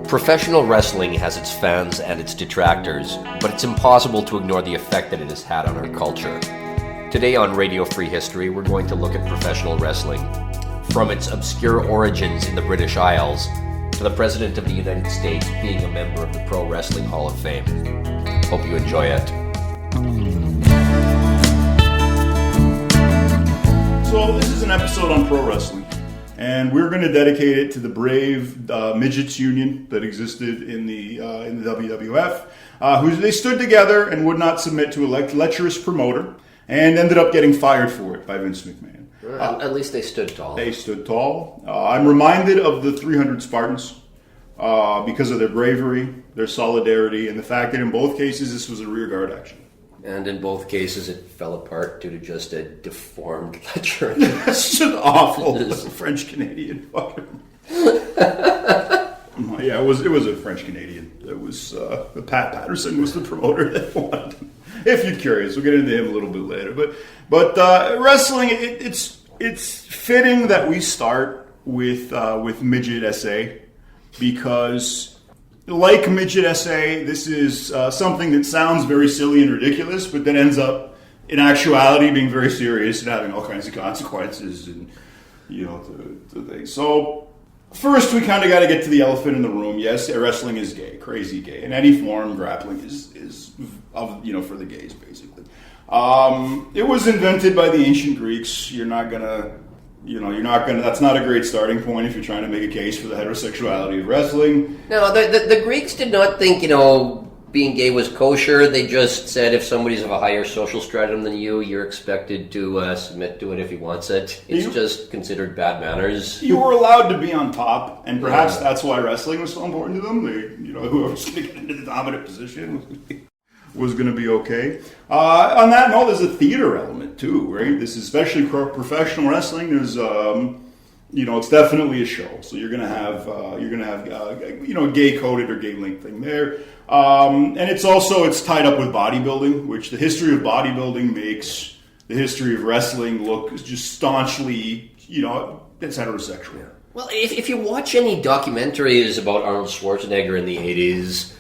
Professional wrestling has its fans and its detractors, but it's impossible to ignore the effect that it has had on our culture. Today on Radio Free History, we're going to look at professional wrestling, from its obscure origins in the British Isles to the President of the United States being a member of the Pro Wrestling Hall of Fame. Hope you enjoy it. So this is an episode on pro wrestling, and we're going to dedicate it to the brave midgets union that existed in the WWF, who they stood together and would not submit to a lecherous promoter, and ended up getting fired for it by Vince McMahon. At least they stood tall. They stood tall. I'm reminded of the 300 Spartans because of their bravery, their solidarity, and the fact that in both cases this was a rearguard action. And in both cases, it fell apart due to just a deformed lecher. It's just awful. French-Canadian fucking... Yeah, it was a French-Canadian. It was... Pat Patterson was the promoter that wanted him. If you're curious, we'll get into him a little bit later. But wrestling, it's fitting that we start with Midget SA because... Like Midget SA, this is something that sounds very silly and ridiculous, but then ends up, in actuality, being very serious and having all kinds of consequences and, to things. So, first we kind of got to get to the elephant in the room. Yes, wrestling is gay, crazy gay. In any form, grappling is for the gays, basically. It was invented by the ancient Greeks. That's not a great starting point if you're trying to make a case for the heterosexuality of wrestling. No, the Greeks did not think, being gay was kosher. They just said if somebody's of a higher social stratum than you, you're expected to submit to it if he wants it. It's just considered bad manners. You were allowed to be on top, and perhaps that's why wrestling was so important to them. Whoever's going to get into the dominant position was going to be okay. On that note, there's a theater element too, right? This is especially professional wrestling. There's, it's definitely a show. So you're going to have a gay coded or gay linked thing there. And it's tied up with bodybuilding, which the history of bodybuilding makes the history of wrestling look just staunchly, it's heterosexual. Yeah. Well, if you watch any documentaries about Arnold Schwarzenegger in the 80s,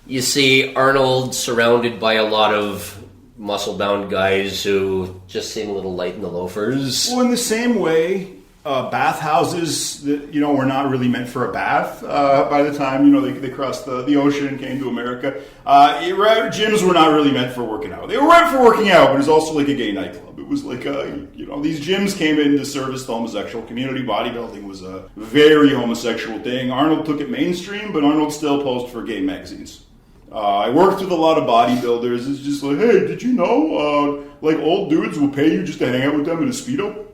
you see Arnold surrounded by a lot of muscle-bound guys who just seem a little light in the loafers. Well, in the same way, bathhouses that were not really meant for a bath by the time they crossed the ocean and came to America. Gyms were not really meant for working out. They were meant for working out, but it was also like a gay nightclub. It was like these gyms came in to service the homosexual community. Bodybuilding was a very homosexual thing. Arnold took it mainstream, but Arnold still posed for gay magazines. I worked with a lot of bodybuilders. It's just like, hey, did you know, old dudes will pay you just to hang out with them in a Speedo?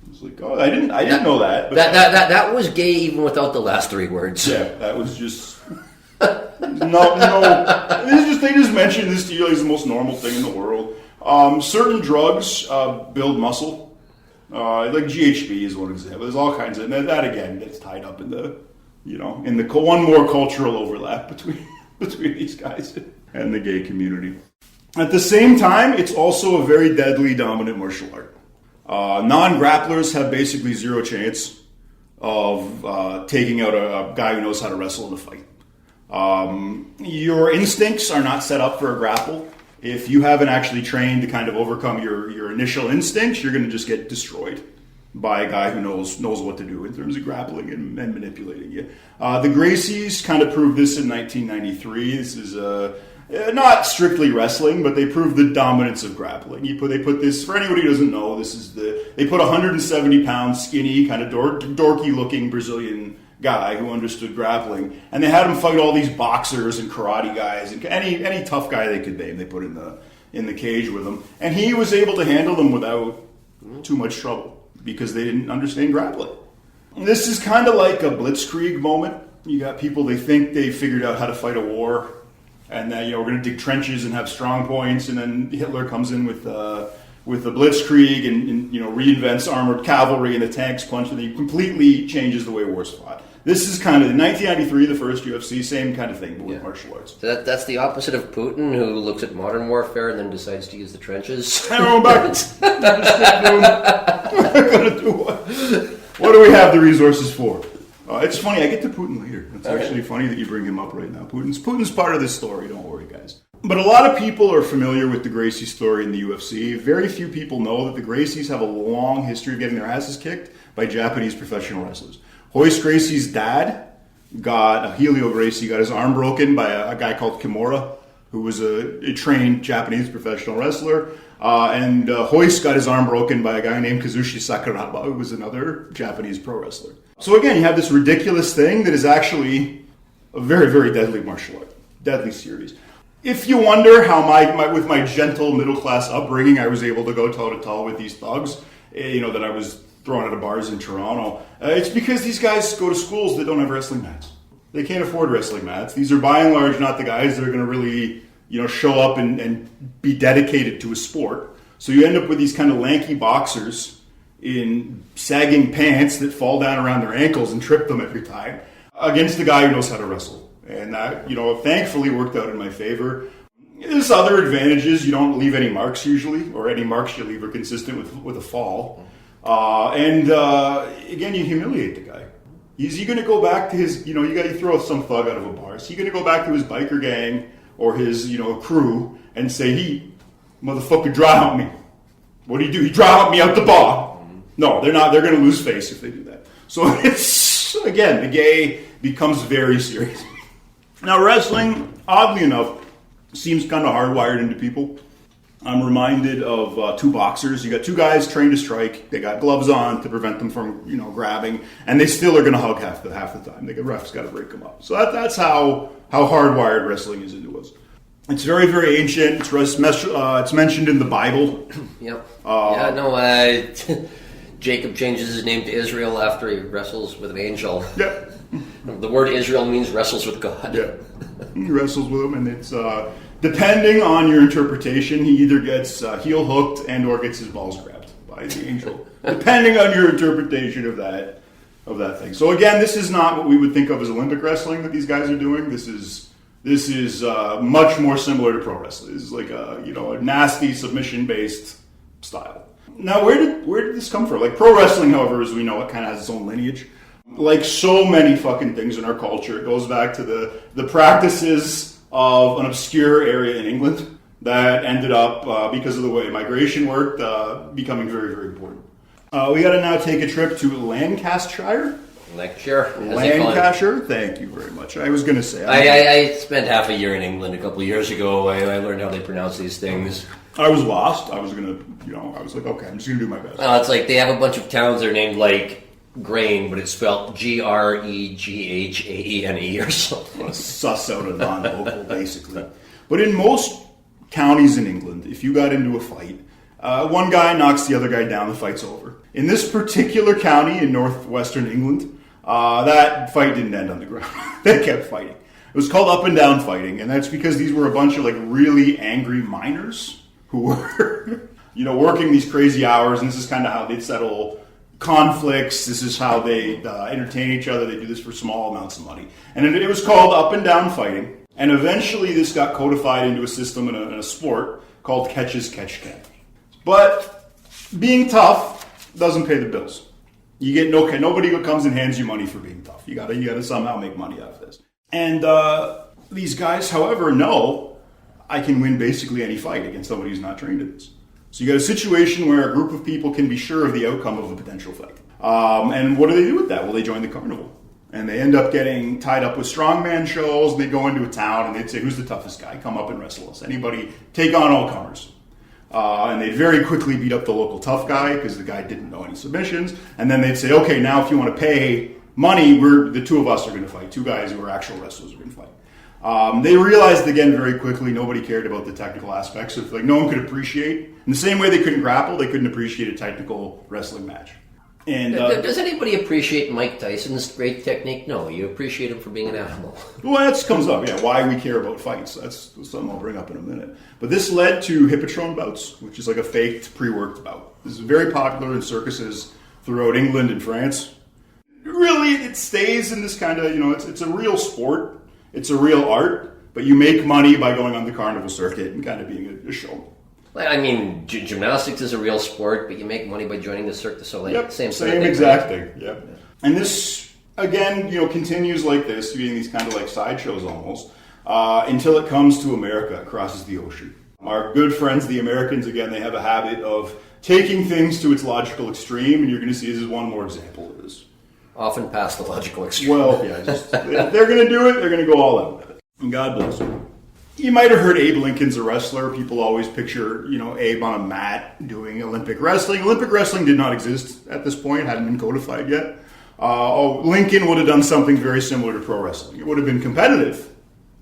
It's like, oh, I didn't know that. But that was gay even without the last three words. Yeah, that was just no. They just mentioned this to you as the most normal thing in the world. Certain drugs build muscle. Like GHB is one example. There's all kinds of that again gets tied up in the one more cultural overlap between these guys and the gay community. At the same time, it's also a very deadly dominant martial art. Non-grapplers have basically zero chance of taking out a guy who knows how to wrestle in a fight. Your instincts are not set up for a grapple. If you haven't actually trained to kind of overcome your initial instincts, you're going to just get destroyed by a guy who knows what to do in terms of grappling and manipulating you. The Gracies kind of proved this in 1993. This is not strictly wrestling, but they proved the dominance of grappling. They put this, for anybody who doesn't know, they put a 170-pound, skinny, kind of dorky-looking Brazilian guy who understood grappling, and they had him fight all these boxers and karate guys and any tough guy they could name. They put in the cage with him, and he was able to handle them without too much trouble, because they didn't understand grappling. This is kind of like a blitzkrieg moment. You got people, they think they figured out how to fight a war, and then we're going to dig trenches and have strong points, and then Hitler comes in with the blitzkrieg and reinvents armored cavalry and the tanks punch, and he completely changes the way war's fought. This is kind of, in 1993, the first UFC, same kind of thing, but with martial arts. So that's the opposite of Putin, who looks at modern warfare and then decides to use the trenches. I don't know backwards. I'm going to do what do we have the resources for? It's funny, I get to Putin later. It's actually funny that you bring him up right now. Putin's part of this story, don't worry, guys. But a lot of people are familiar with the Gracie story in the UFC. Very few people know that the Gracies have a long history of getting their asses kicked by Japanese professional wrestlers. Hoist Gracie's dad Helio Gracie got his arm broken by a guy called Kimura, who was a trained Japanese professional wrestler. And Hoist got his arm broken by a guy named Kazushi Sakuraba, who was another Japanese pro wrestler. So again, you have this ridiculous thing that is actually a very, very deadly martial art. Deadly series. If you wonder how with my gentle middle-class upbringing, I was able to go toe-to-toe with these thugs, that I was thrown out of bars in Toronto, it's because these guys go to schools that don't have wrestling mats. They can't afford wrestling mats. These are by and large not the guys that are going to really, show up and be dedicated to a sport. So you end up with these kind of lanky boxers in sagging pants that fall down around their ankles and trip them every time against a guy who knows how to wrestle. And that, thankfully worked out in my favor. There's other advantages. You don't leave any marks usually, or any marks you leave are consistent with a fall. Again, you humiliate the guy. Is he going to go back to his, you throw some thug out of a bar. Is he going to go back to his biker gang or his, crew and say, he, motherfucker, dry hump me? What do? He dry hump me out the bar? No, they're not. They're going to lose face if they do that. So it's, again, the gay becomes very serious. Now, wrestling, oddly enough, seems kind of hardwired into people. I'm reminded of two boxers. You got two guys trained to strike. They got gloves on to prevent them from, grabbing, and they still are going to hug half the time. The ref's got to break them up. So that's how hardwired wrestling is into us. It's very, very ancient. It's mentioned in the Bible. Yep. Jacob changes his name to Israel after he wrestles with an angel. Yep. The word Israel means wrestles with God. Yeah. He wrestles with him, and it's depending on your interpretation, he either gets heel hooked and or gets his balls grabbed by the angel. Depending on your interpretation of that thing. So again, this is not what we would think of as Olympic wrestling that these guys are doing. This is much more similar to pro wrestling. This is like a nasty submission-based style. Now, where did this come from? Like pro wrestling, however, as we know, it kind of has its own lineage. Like so many fucking things in our culture, it goes back to the practices of an obscure area in England that ended up, because of the way migration worked, becoming very, very important. We got to now take a trip to Lancashire. Lancashire, thank you very much. I was going to say... I spent half a year in England a couple of years ago. I learned how they pronounce these things. I was lost. I was going to, I was like, okay, I'm just going to do my best. It's like they have a bunch of towns that are named like Grain, but it's spelled Greghane or something. Suss out a non-local, basically. But in most counties in England, if you got into a fight, one guy knocks the other guy down, the fight's over. In this particular county in northwestern England, that fight didn't end on the ground. They kept fighting. It was called up and down fighting, and that's because these were a bunch of like really angry miners who were, working these crazy hours, and this is kind of how they'd settle conflicts. This is how they entertain each other. They do this for small amounts of money. And it was called up and down fighting. And eventually this got codified into a system in a sport called catch as catch can. But being tough doesn't pay the bills. You get nobody comes and hands you money for being tough. You gotta somehow make money out of this. And these guys, however, know I can win basically any fight against somebody who's not trained in this. So you got a situation where a group of people can be sure of the outcome of a potential fight. And what do they do with that? Well, they join the carnival. And they end up getting tied up with strongman shows. And they go into a town and they'd say, who's the toughest guy? Come up and wrestle us. Anybody, take on all comers. And they'd very quickly beat up the local tough guy because the guy didn't know any submissions. And then they'd say, okay, now if you want to pay money, the two of us are going to fight. Two guys who are actual wrestlers are going to fight. They realized again very quickly nobody cared about the technical aspects of no one could appreciate. In the same way they couldn't grapple, they couldn't appreciate a technical wrestling match. And does anybody appreciate Mike Tyson's great technique? No, you appreciate him for being an animal. Well, that comes up, why we care about fights. That's something I'll bring up in a minute. But this led to Hippotron bouts, which is like a faked, pre-worked bout. This is very popular in circuses throughout England and France. Really, it stays in this kind of, it's a real sport. It's a real art, but you make money by going on the carnival circuit and kind of being a show. I mean, gymnastics is a real sport, but you make money by joining the Cirque du Soleil. Yep, same exact thing. Yep. And this again, continues like this, being these kind of like sideshows almost, until it comes to America, crosses the ocean. Our good friends, the Americans, again, they have a habit of taking things to its logical extreme, and you're going to see this is one more example of this. Often past the logical extreme. Well, yeah, if they're going to do it, they're going to go all out with it. And God bless them. You might have heard Abe Lincoln's a wrestler. People always picture, Abe on a mat doing Olympic wrestling. Olympic wrestling did not exist at this point, hadn't been codified yet. Lincoln would have done something very similar to pro wrestling. It would have been competitive,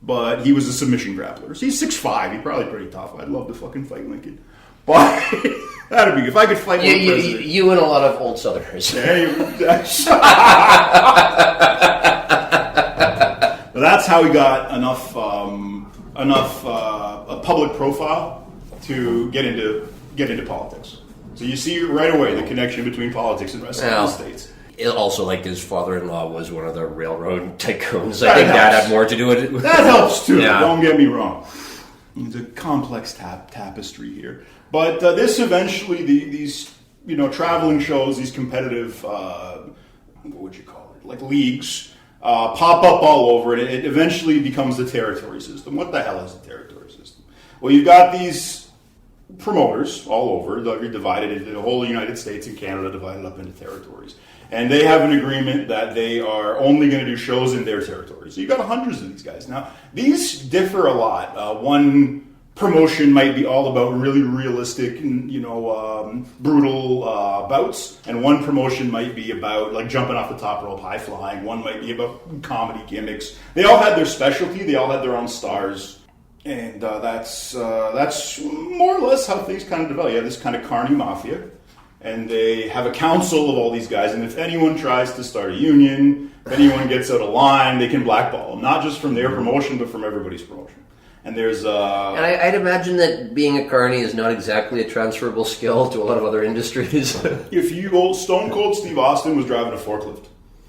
but he was a submission grappler. So he's 6'5", he's probably pretty tough. I'd love to fucking fight Lincoln. But that'd be, if I could fight one president. You and a lot of old Southerners. That's how he got enough a public profile to get into politics. So you see right away the connection between politics and wrestling in the States. Also, like his father-in-law was one of the railroad tycoons. I think that had more to do with it. That helps too. Yeah. Don't get me wrong. It's a complex tapestry here. But this eventually, these traveling shows, these competitive, what would you call it, like leagues, pop up all over, and it eventually becomes the territory system. What the hell is a territory system? Well, you've got these promoters all over. They're divided into the whole United States and Canada, divided up into territories. And they have an agreement that they are only going to do shows in their territory. So you've got hundreds of these guys. Now, these differ a lot. One promotion might be all about really realistic, brutal bouts, and one promotion might be about like jumping off the top rope, high flying. One might be about comedy gimmicks. They all had their specialty. They all had their own stars, and that's more or less how things kind of develop. You have this kind of carny mafia, and they have a council of all these guys. And if anyone tries to start a union, if anyone gets out of line, they can blackball them, not just from their promotion, but from everybody's promotion. And there's and I'd imagine that being a carny is not exactly a transferable skill to a lot of other industries. Stone Cold Steve Austin was driving a forklift.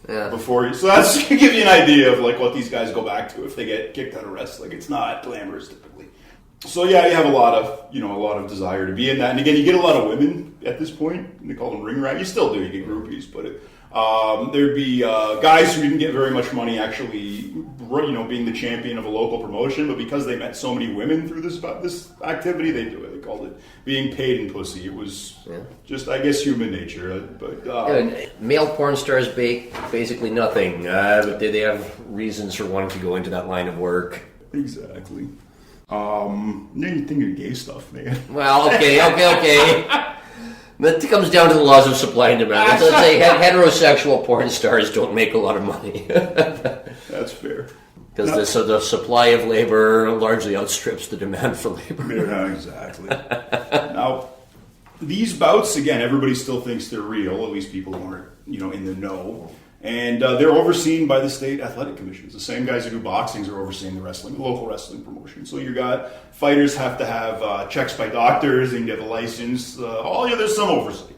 Yeah. So that's to give you an idea of like what these guys go back to if they get kicked out of wrestling. It's not glamorous typically. So yeah, you have a lot of desire to be in that. And again, you get a lot of women at this point. They call them ring rat. You still do. You get groupies, but there'd be guys who didn't get very much money actually, being the champion of a local promotion, but because they met so many women through this activity, they do it. They called it being paid in pussy. It was just, I guess, human nature. But male porn stars basically nothing, but they have reasons for wanting to go into that line of work. Exactly. Then you think of gay stuff, man. Well, okay. That comes down to the laws of supply and demand. Let's say heterosexual porn stars don't make a lot of money. That's fair. Because the supply of labor largely outstrips the demand for labor. Yeah, exactly. Now, these bouts, again, everybody still thinks they're real, at least people who aren't, in the know. And they're overseen by the state athletic commissions. The same guys who do boxings are overseeing the local wrestling promotion. So you got fighters have to have checks by doctors and get a license. There's some oversight.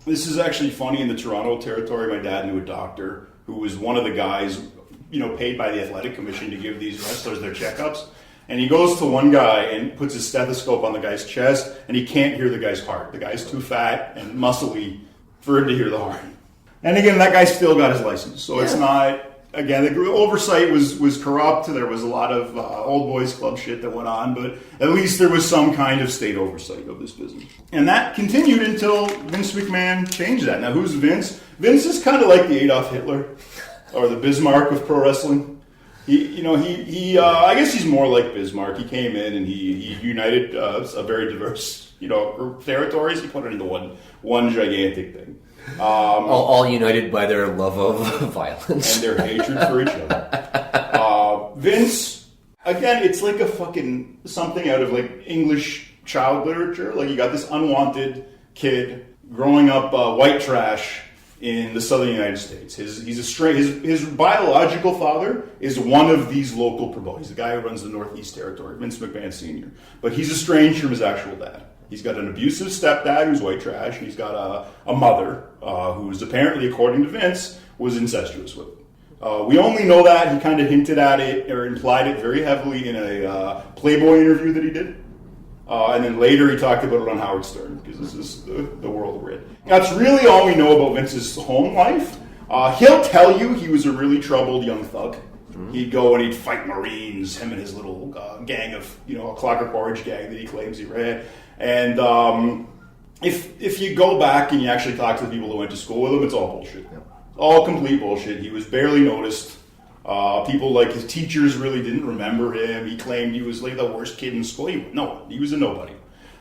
This is actually funny. In the Toronto territory, my dad knew a doctor who was one of the guys, paid by the athletic commission to give these wrestlers their checkups. And he goes to one guy and puts his stethoscope on the guy's chest, and he can't hear the guy's heart. The guy's too fat and muscly for him to hear the heart. And again, that guy still got his license. So it's not, again, the oversight was corrupt. There was a lot of old boys club shit that went on, but at least there was some kind of state oversight of this business. And that continued until Vince McMahon changed that. Now, who's Vince? Vince is kind of like the Adolf Hitler or the Bismarck of pro wrestling. I guess he's more like Bismarck. He came in and he united a very diverse, group of territories. He put it into one gigantic thing. All united by their love of violence. And their hatred for each other. Vince, again, it's like a fucking something out of like English child literature. Like you got this unwanted kid growing up white trash in the southern United States. His biological father is one of these local promoters. He's the guy who runs the Northeast Territory, Vince McMahon Sr. But he's estranged from his actual dad. He's got an abusive stepdad who's white trash, and he's got a mother who's apparently, according to Vince, was incestuous with him. We only know that. He kind of hinted at it or implied it very heavily in a Playboy interview that he did. And then later he talked about it on Howard Stern, because this is the world we're in. That's really all we know about Vince's home life. He'll tell you he was a really troubled young thug. He'd go and he'd fight Marines, him and his little gang of, a Clockwork Orange gang that he claims he ran. And if you go back and you actually talk to the people who went to school with him, it's all bullshit. Yeah. All complete bullshit. He was barely noticed. People like his teachers really didn't remember him. He claimed he was like the worst kid in school. He was a nobody.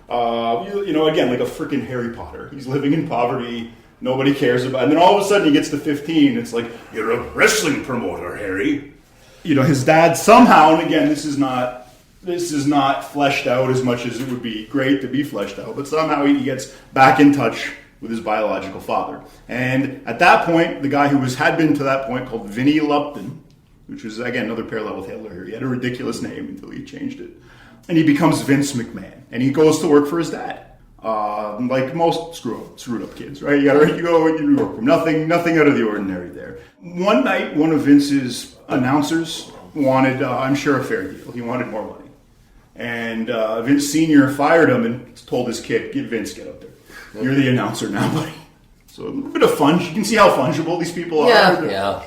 Again, like a freaking Harry Potter. He's living in poverty. Nobody cares about. And then all of a sudden he gets to 15. It's like, you're a wrestling promoter, Harry. His dad somehow, and again, this is not fleshed out as much as it would be great to be fleshed out, but somehow he gets back in touch with his biological father. And at that point, the guy who had been to that point called Vinnie Lupton, which was, again, another parallel with Hitler here. He had a ridiculous name until he changed it. And he becomes Vince McMahon. And he goes to work for his dad. Like most screwed up kids, right? You go and you work from nothing out of the ordinary there. One night, one of Vince's announcers wanted, I'm sure, a fair deal. He wanted more money. And Vince Sr. fired him and told his kid, get up there. You're the announcer now, buddy. So a bit of fun. You can see how fungible these people are. Yeah.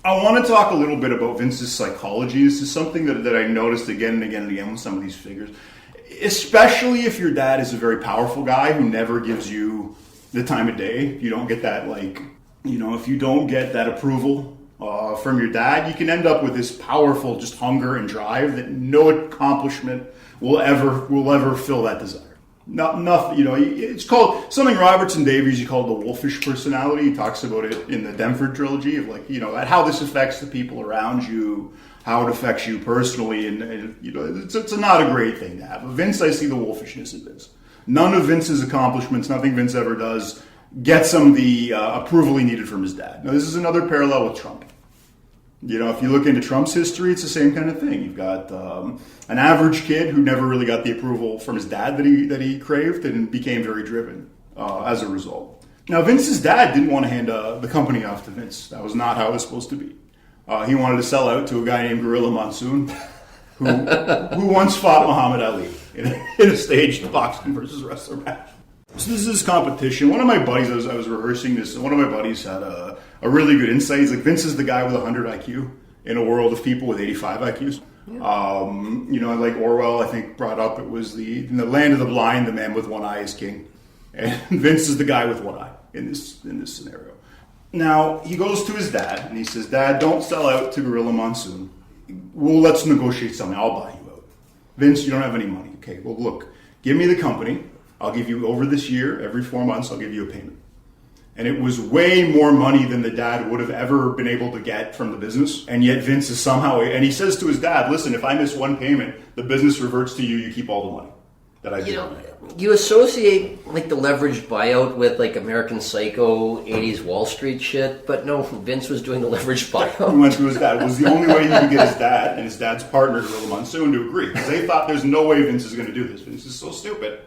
I want to talk a little bit about Vince's psychology. This is something that I noticed again and again and again with some of these figures. Especially if your dad is a very powerful guy who never gives you the time of day. You don't get that, if you don't get that approval from your dad, you can end up with this powerful just hunger and drive that no accomplishment will ever fill that desire. Nothing, it's called something Robertson Davies, you call it the wolfish personality. He talks about it in the Denford trilogy of how this affects the people around you, how it affects you personally, and it's not a great thing to have. But Vince, I see the wolfishness in Vince. None of Vince's accomplishments, nothing Vince ever does, gets him the approval he needed from his dad. Now, this is another parallel with Trump. If you look into Trump's history, it's the same kind of thing. You've got an average kid who never really got the approval from his dad that he craved and became very driven as a result. Now, Vince's dad didn't want to hand the company off to Vince. That was not how it was supposed to be. He wanted to sell out to a guy named Gorilla Monsoon, who once fought Muhammad Ali in a staged boxing versus wrestler match. So this is competition. One of my buddies, I was rehearsing this, and one of my buddies had a really good insight. He's like, Vince is the guy with 100 IQ in a world of people with 85 IQs. Yeah. Like Orwell, I think, brought up, it was in the land of the blind, the man with one eye is king. And Vince is the guy with one eye in this scenario. Now, he goes to his dad, and he says, Dad, don't sell out to Gorilla Monsoon. Let's negotiate something. I'll buy you out. Vince, you don't have any money. Okay, well, look, give me the company. I'll give you, over this year, every 4 months, I'll give you a payment. And it was way more money than the dad would have ever been able to get from the business. And yet Vince is somehow, and he says to his dad, listen, if I miss one payment, the business reverts to you. You keep all the money that I do. You associate the leveraged buyout with American Psycho, 80s Wall Street shit, but no, Vince was doing the leveraged buyout. He went to his dad. It was the only way he could get his dad and his dad's partner, Gorilla Monsoon, to agree. Because they thought there's no way Vince is going to do this. Vince is so stupid.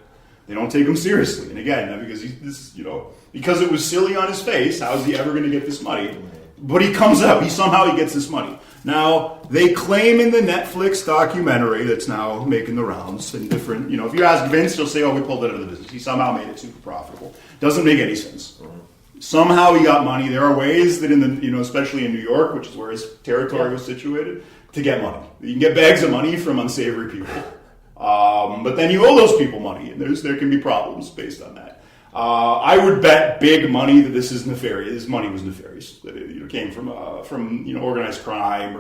They don't take him seriously. And again, because it was silly on his face, how is he ever going to get this money? But he comes up. Somehow he gets this money. Now, they claim in the Netflix documentary that's now making the rounds and different, if you ask Vince, he'll say, we pulled it out of the business. He somehow made it super profitable. Doesn't make any sense. Somehow he got money. There are ways that especially in New York, which is where his territory was situated, to get money. You can get bags of money from unsavory people. But then you owe those people money, and there can be problems based on that. I would bet big money that this is nefarious. This money was nefarious. That it came from organized crime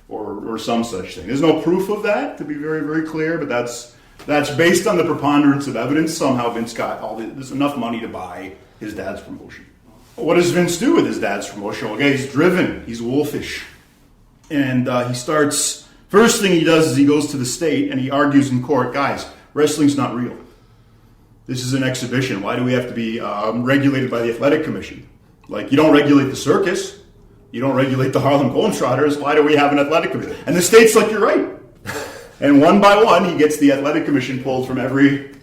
or some such thing. There's no proof of that, to be very, very clear. But that's based on the preponderance of evidence. Somehow Vince got there's enough money to buy his dad's promotion. What does Vince do with his dad's promotion? Okay, he's driven. He's wolfish, and he starts. First thing he does is he goes to the state and he argues in court, guys, wrestling's not real. This is an exhibition. Why do we have to be regulated by the athletic commission? You don't regulate the circus. You don't regulate the Harlem Globetrotters. Why do we have an athletic commission? And the state's like, you're right. And one by one, he gets the athletic commission pulled from every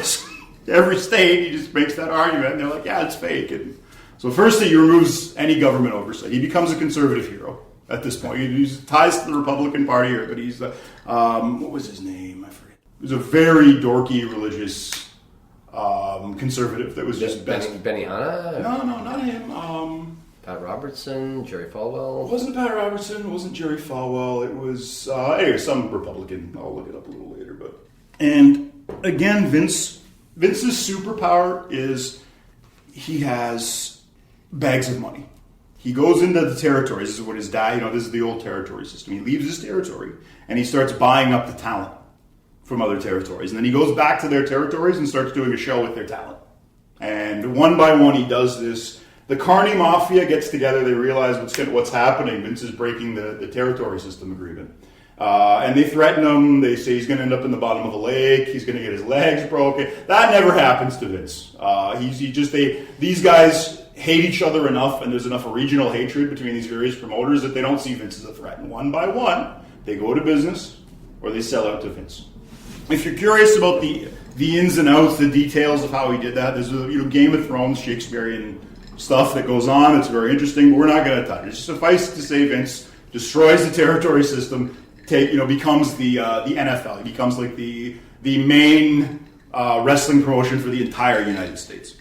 state. He just makes that argument. And they're like, yeah, it's fake. And so first thing, he removes any government oversight. He becomes a conservative hero. At this point, he ties to the Republican Party here, but he's what was his name? I forget. He was a very dorky religious conservative that was just best. Benihana? No, not him. Pat Robertson, Jerry It Falwell. wasn't Pat Robertson. It wasn't Jerry Falwell. It was anyway some Republican. I'll look it up a little later. And again, Vince's superpower is he has bags of money. He goes into the territories. This is what his dad, this is the old territory system. He leaves his territory and he starts buying up the talent from other territories. And then he goes back to their territories and starts doing a show with their talent. And one by one he does this. The Carney Mafia gets together. They realize what's happening. Vince is breaking the territory system agreement. And they threaten him. They say he's going to end up in the bottom of a lake. He's going to get his legs broken. That never happens to Vince. These guys hate each other enough, and there's enough regional hatred between these various promoters that they don't see Vince as a threat. And one by one, they go to business or they sell out to Vince. If you're curious about the ins and outs, the details of how he did that, there's Game of Thrones, Shakespearean stuff that goes on. It's very interesting, but we're not going to touch it. Suffice to say, Vince destroys the territory system. Becomes the NFL. He becomes like the main wrestling promotion for the entire United States.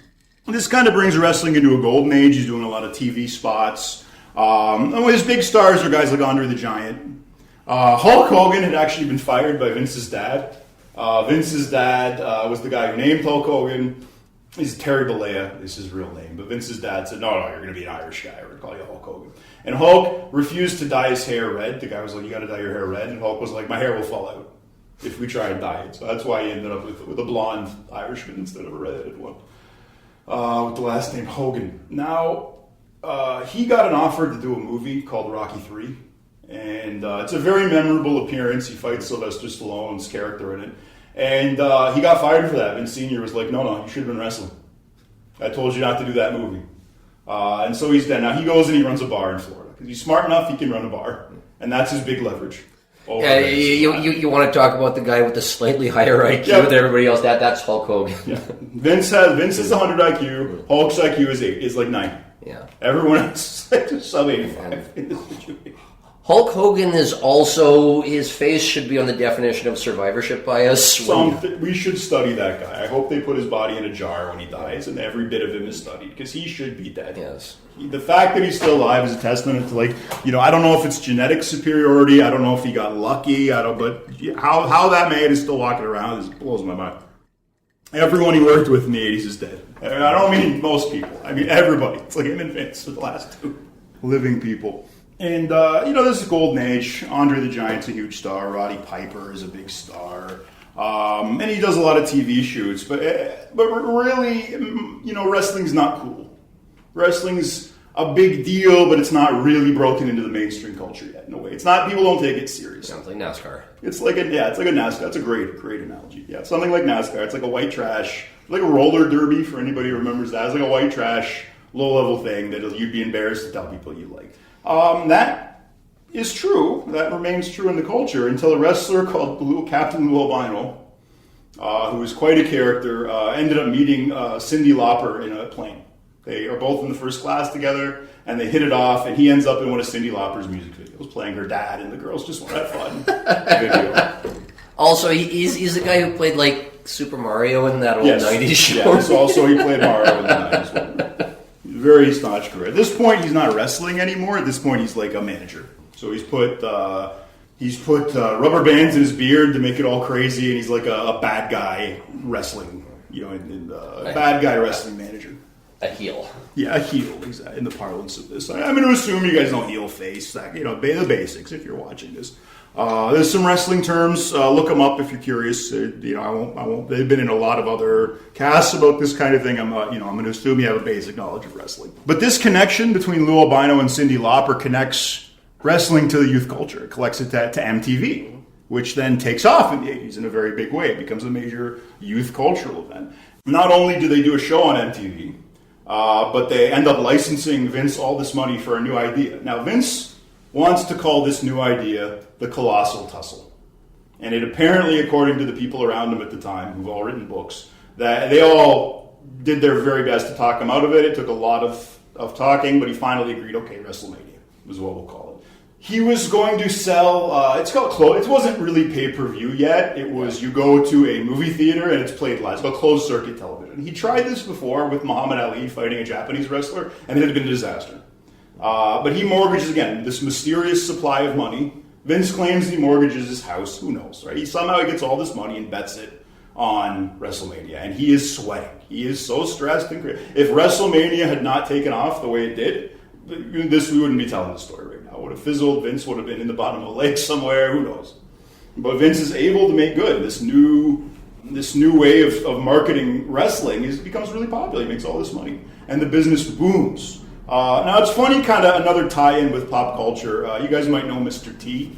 And this kind of brings wrestling into a golden age. He's doing a lot of TV spots. And his big stars are guys like Andre the Giant. Hulk Hogan had actually been fired by Vince's dad. Vince's dad was the guy who named Hulk Hogan. He's Terry Bollea, is his real name. But Vince's dad said, no, you're going to be an Irish guy. We're going to call you Hulk Hogan. And Hulk refused to dye his hair red. The guy was like, you got to dye your hair red. And Hulk was like, my hair will fall out if we try and dye it. So that's why he ended up with a blonde Irishman instead of a redheaded one. With the last name Hogan. Now, he got an offer to do a movie called Rocky III. And it's a very memorable appearance. He fights Sylvester Stallone's character in it. And he got fired for that. Vince Sr. was like, no, you should have been wrestling. I told you not to do that movie. And so he's dead. Now he goes and he runs a bar in Florida. Because he's smart enough, he can run a bar. And that's his big leverage. You want to talk about the guy with the slightly higher IQ than everybody else? That's Hulk Hogan. Yeah. Vince has 100 IQ. Hulk's IQ is like 90. Yeah. Everyone else is like sub 85 in this situation. Hulk Hogan is also, his face should be on the definition of survivorship bias. We should study that guy. I hope they put his body in a jar when he dies, and every bit of him is studied, because he should be dead. Yes. The fact that he's still alive is a testament to, I don't know if it's genetic superiority, I don't know if he got lucky, but how that man is still walking around blows my mind. Everyone he worked with in the 80s is dead. I don't mean most people. I mean everybody. It's like him and Vince are the last two living people. And, this is a golden age. Andre the Giant's a huge star. Roddy Piper is a big star. And he does a lot of TV shoots. But really, wrestling's not cool. Wrestling's a big deal, but it's not really broken into the mainstream culture yet, in a way. It's not, people don't take it serious. Sounds like NASCAR. It's like a NASCAR. That's a great analogy. Yeah, it's something like NASCAR. It's like a white trash, like a roller derby, for anybody who remembers that. It's like a white trash, low-level thing that you'd be embarrassed to tell people you like. That is true. That remains true in the culture until a wrestler called Captain Lou Albino, who was quite a character, ended up meeting Cyndi Lauper in a plane. They are both in the first class together, and they hit it off, and he ends up in one of Cyndi Lauper's music videos, playing her dad, and the girls just want to have fun. Video. Also, he's the guy who played, Super Mario in that old 90s show. Yes, also he played Mario in the 90s one. Very staunch career. At this point, he's not wrestling anymore. At this point, he's like a manager. So he's put rubber bands in his beard to make it all crazy, and he's like a bad guy wrestling, bad guy wrestling manager. A heel. Yeah, a heel, exactly, in the parlance of this. I'm going to assume you guys know heel face, the basics if you're watching this. There's some wrestling terms. Look them up if you're curious. I won't. They've been in a lot of other casts about this kind of thing. I'm going to assume you have a basic knowledge of wrestling. But this connection between Lou Albino and Cyndi Lauper connects wrestling to the youth culture. It collects it to MTV, which then takes off in the 80s in a very big way. It becomes a major youth cultural event. Not only do they do a show on MTV, but they end up licensing Vince all this money for a new idea. Now, Vince wants to call this new idea the Colossal Tussle. And it apparently, according to the people around him at the time, who've all written books, that they all did their very best to talk him out of it. It took a lot of talking, but he finally agreed, okay, WrestleMania was what we'll call it. He was going to sell, it's called closed, it wasn't really pay-per-view yet. It was, you go to a movie theater and it's played live. It's called closed circuit television. He tried this before with Muhammad Ali fighting a Japanese wrestler, and it had been a disaster. But he mortgages, again, this mysterious supply of money. Vince claims he mortgages his house. Who knows, right? Somehow he gets all this money and bets it on WrestleMania. And he is sweating. He is so stressed and crazy. If WrestleMania had not taken off the way it did, we wouldn't be telling the story right now. It would have fizzled. Vince would have been in the bottom of a lake somewhere. Who knows? But Vince is able to make good. This new way of marketing wrestling becomes really popular. He makes all this money. And the business booms. Now, it's funny, kind of another tie-in with pop culture. You guys might know Mr. T.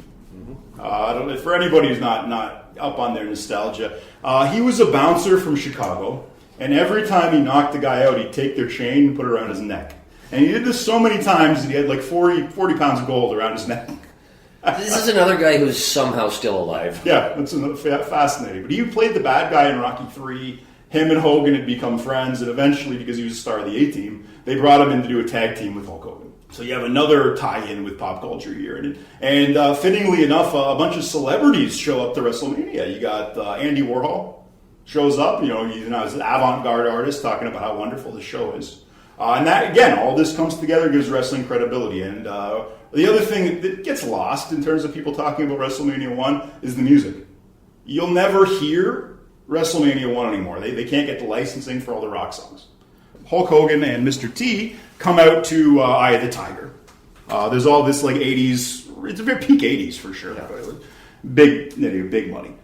I don't know, for anybody who's not up on their nostalgia. He was a bouncer from Chicago, and every time he knocked a guy out, he'd take their chain and put it around his neck. And he did this so many times that he had like 40 pounds of gold around his neck. This is another guy who's somehow still alive. Yeah, that's fascinating. But he played the bad guy in Rocky III. Him and Hogan had become friends, and eventually, because he was a star of the A-Team, they brought him in to do a tag team with Hulk Hogan. So you have another tie-in with pop culture here. And fittingly enough, a bunch of celebrities show up to WrestleMania. You got Andy Warhol shows up, he's an avant-garde artist talking about how wonderful the show is. And that, again, all this comes together, gives wrestling credibility. And the other thing that gets lost in terms of people talking about WrestleMania 1 is the music. You'll never hear WrestleMania 1 anymore. They can't get the licensing for all the rock songs. Hulk Hogan and Mr. T come out to Eye of the Tiger. There's all this like 80s, it's a very peak 80s for sure. Yeah. Big money.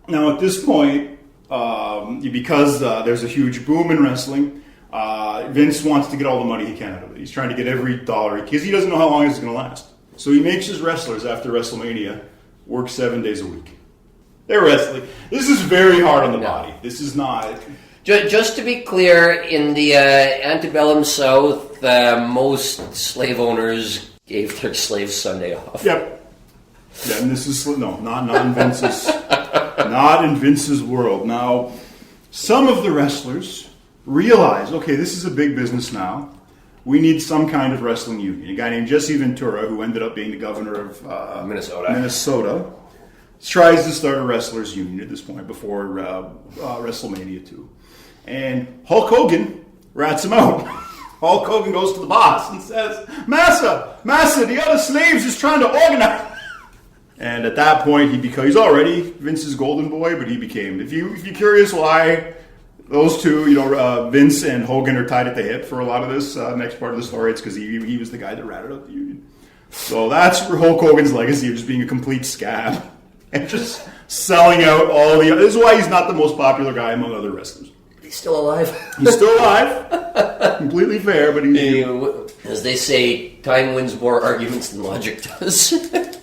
Now at this point, because there's a huge boom in wrestling, Vince wants to get all the money he can out of it. He's trying to get every dollar, because he doesn't know how long it's going to last. So he makes his wrestlers after WrestleMania work 7 days a week. They're wrestling. This is very hard on the body. This is not... Just to be clear, in the antebellum South, most slave owners gave their slaves Sunday off. Yep. Yeah, and this is... No, not in Vince's... not in Vince's world. Now, some of the wrestlers realize, okay, this is a big business now. We need some kind of wrestling union. A guy named Jesse Ventura, who ended up being the governor of Minnesota, tries to start a wrestlers union at this point before WrestleMania 2. And Hulk Hogan rats him out. Hulk Hogan goes to the boss and says, Massa, the other slaves is trying to organize. And at that point, he's already Vince's golden boy, but he became, if you're curious why those two, Vince and Hogan are tied at the hip for a lot of this next part of the story, it's because he was the guy that ratted out the union. So that's Hulk Hogan's legacy of just being a complete scab. And just selling out all the... This is why he's not the most popular guy among other wrestlers. He's still alive. He's still alive. Completely fair, but he's... As they say, time wins more arguments than logic does.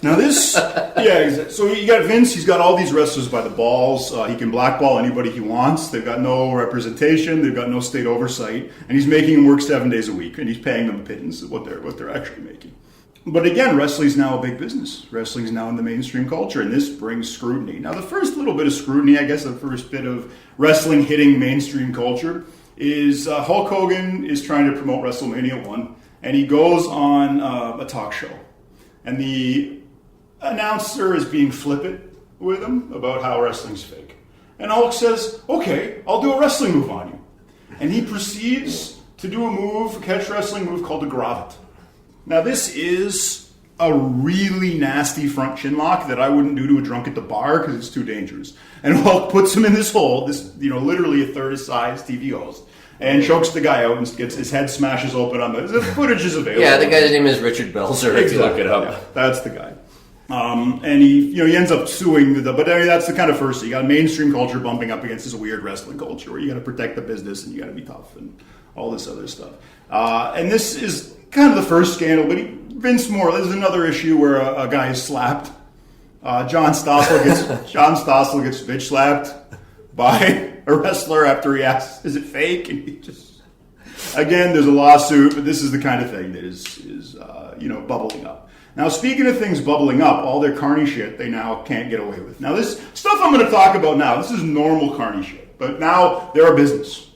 Now this... Yeah, so you got Vince, he's got all these wrestlers by the balls. He can blackball anybody he wants. They've got no representation. They've got no state oversight. And he's making them work 7 days a week. And he's paying them a pittance of what they're actually making. But again, wrestling's now a big business. Wrestling's now in the mainstream culture, and this brings scrutiny. Now, the first little bit of scrutiny, I guess the first bit of wrestling hitting mainstream culture is Hulk Hogan is trying to promote WrestleMania 1, and he goes on a talk show. And the announcer is being flippant with him about how wrestling's fake. And Hulk says, okay, I'll do a wrestling move on you. And he proceeds to do a catch wrestling move called the Gravit. Now, this is a really nasty front chin lock that I wouldn't do to a drunk at the bar because it's too dangerous. And Hulk puts him in this hole, literally a third his size TV host, and chokes the guy out and gets his head smashes open on the footage is available. Yeah, the guy's name is Richard Belzer, if you look it up. Yeah, that's the guy. And he ends up suing but that's the kind of first. You got mainstream culture bumping up against this weird wrestling culture where you got to protect the business and you got to be tough and all this other stuff. And this is kind of the first scandal, but Vince Moore, there's another issue where a guy is slapped. John Stossel gets bitch slapped by a wrestler after he asks, "Is it fake?" And he just again, there's a lawsuit, but this is the kind of thing that is bubbling up. Now, speaking of things bubbling up, all their carny shit they now can't get away with. Now, this stuff I'm going to talk about now, this is normal carny shit, but now they're a business.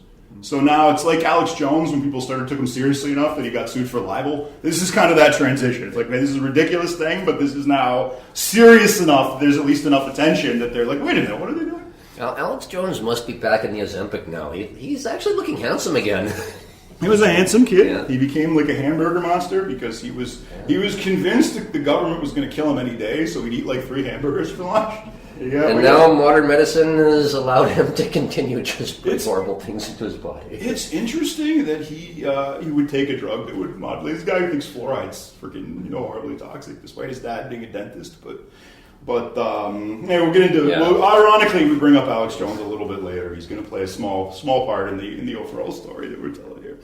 So now it's like Alex Jones when people took him seriously enough that he got sued for libel. This is kind of that transition. It's like, man, this is a ridiculous thing, but this is now serious enough. There's at least enough attention that they're like, wait a minute, what are they doing? Alex Jones must be back in the Ozempic now. He's actually looking handsome again. He was a handsome kid. Yeah. He became like a hamburger monster because he was convinced that the government was going to kill him any day, so he'd eat like 3 hamburgers for lunch. Yeah, and now modern medicine has allowed him to continue just putting horrible things into his body. It's interesting that he would take a drug that would modulate. This guy who thinks fluoride's freaking horribly toxic, despite his dad being a dentist. But we'll get into. Yeah. Well, ironically, we bring up Alex Jones a little bit later. He's going to play a small part in the overall story that we're telling here.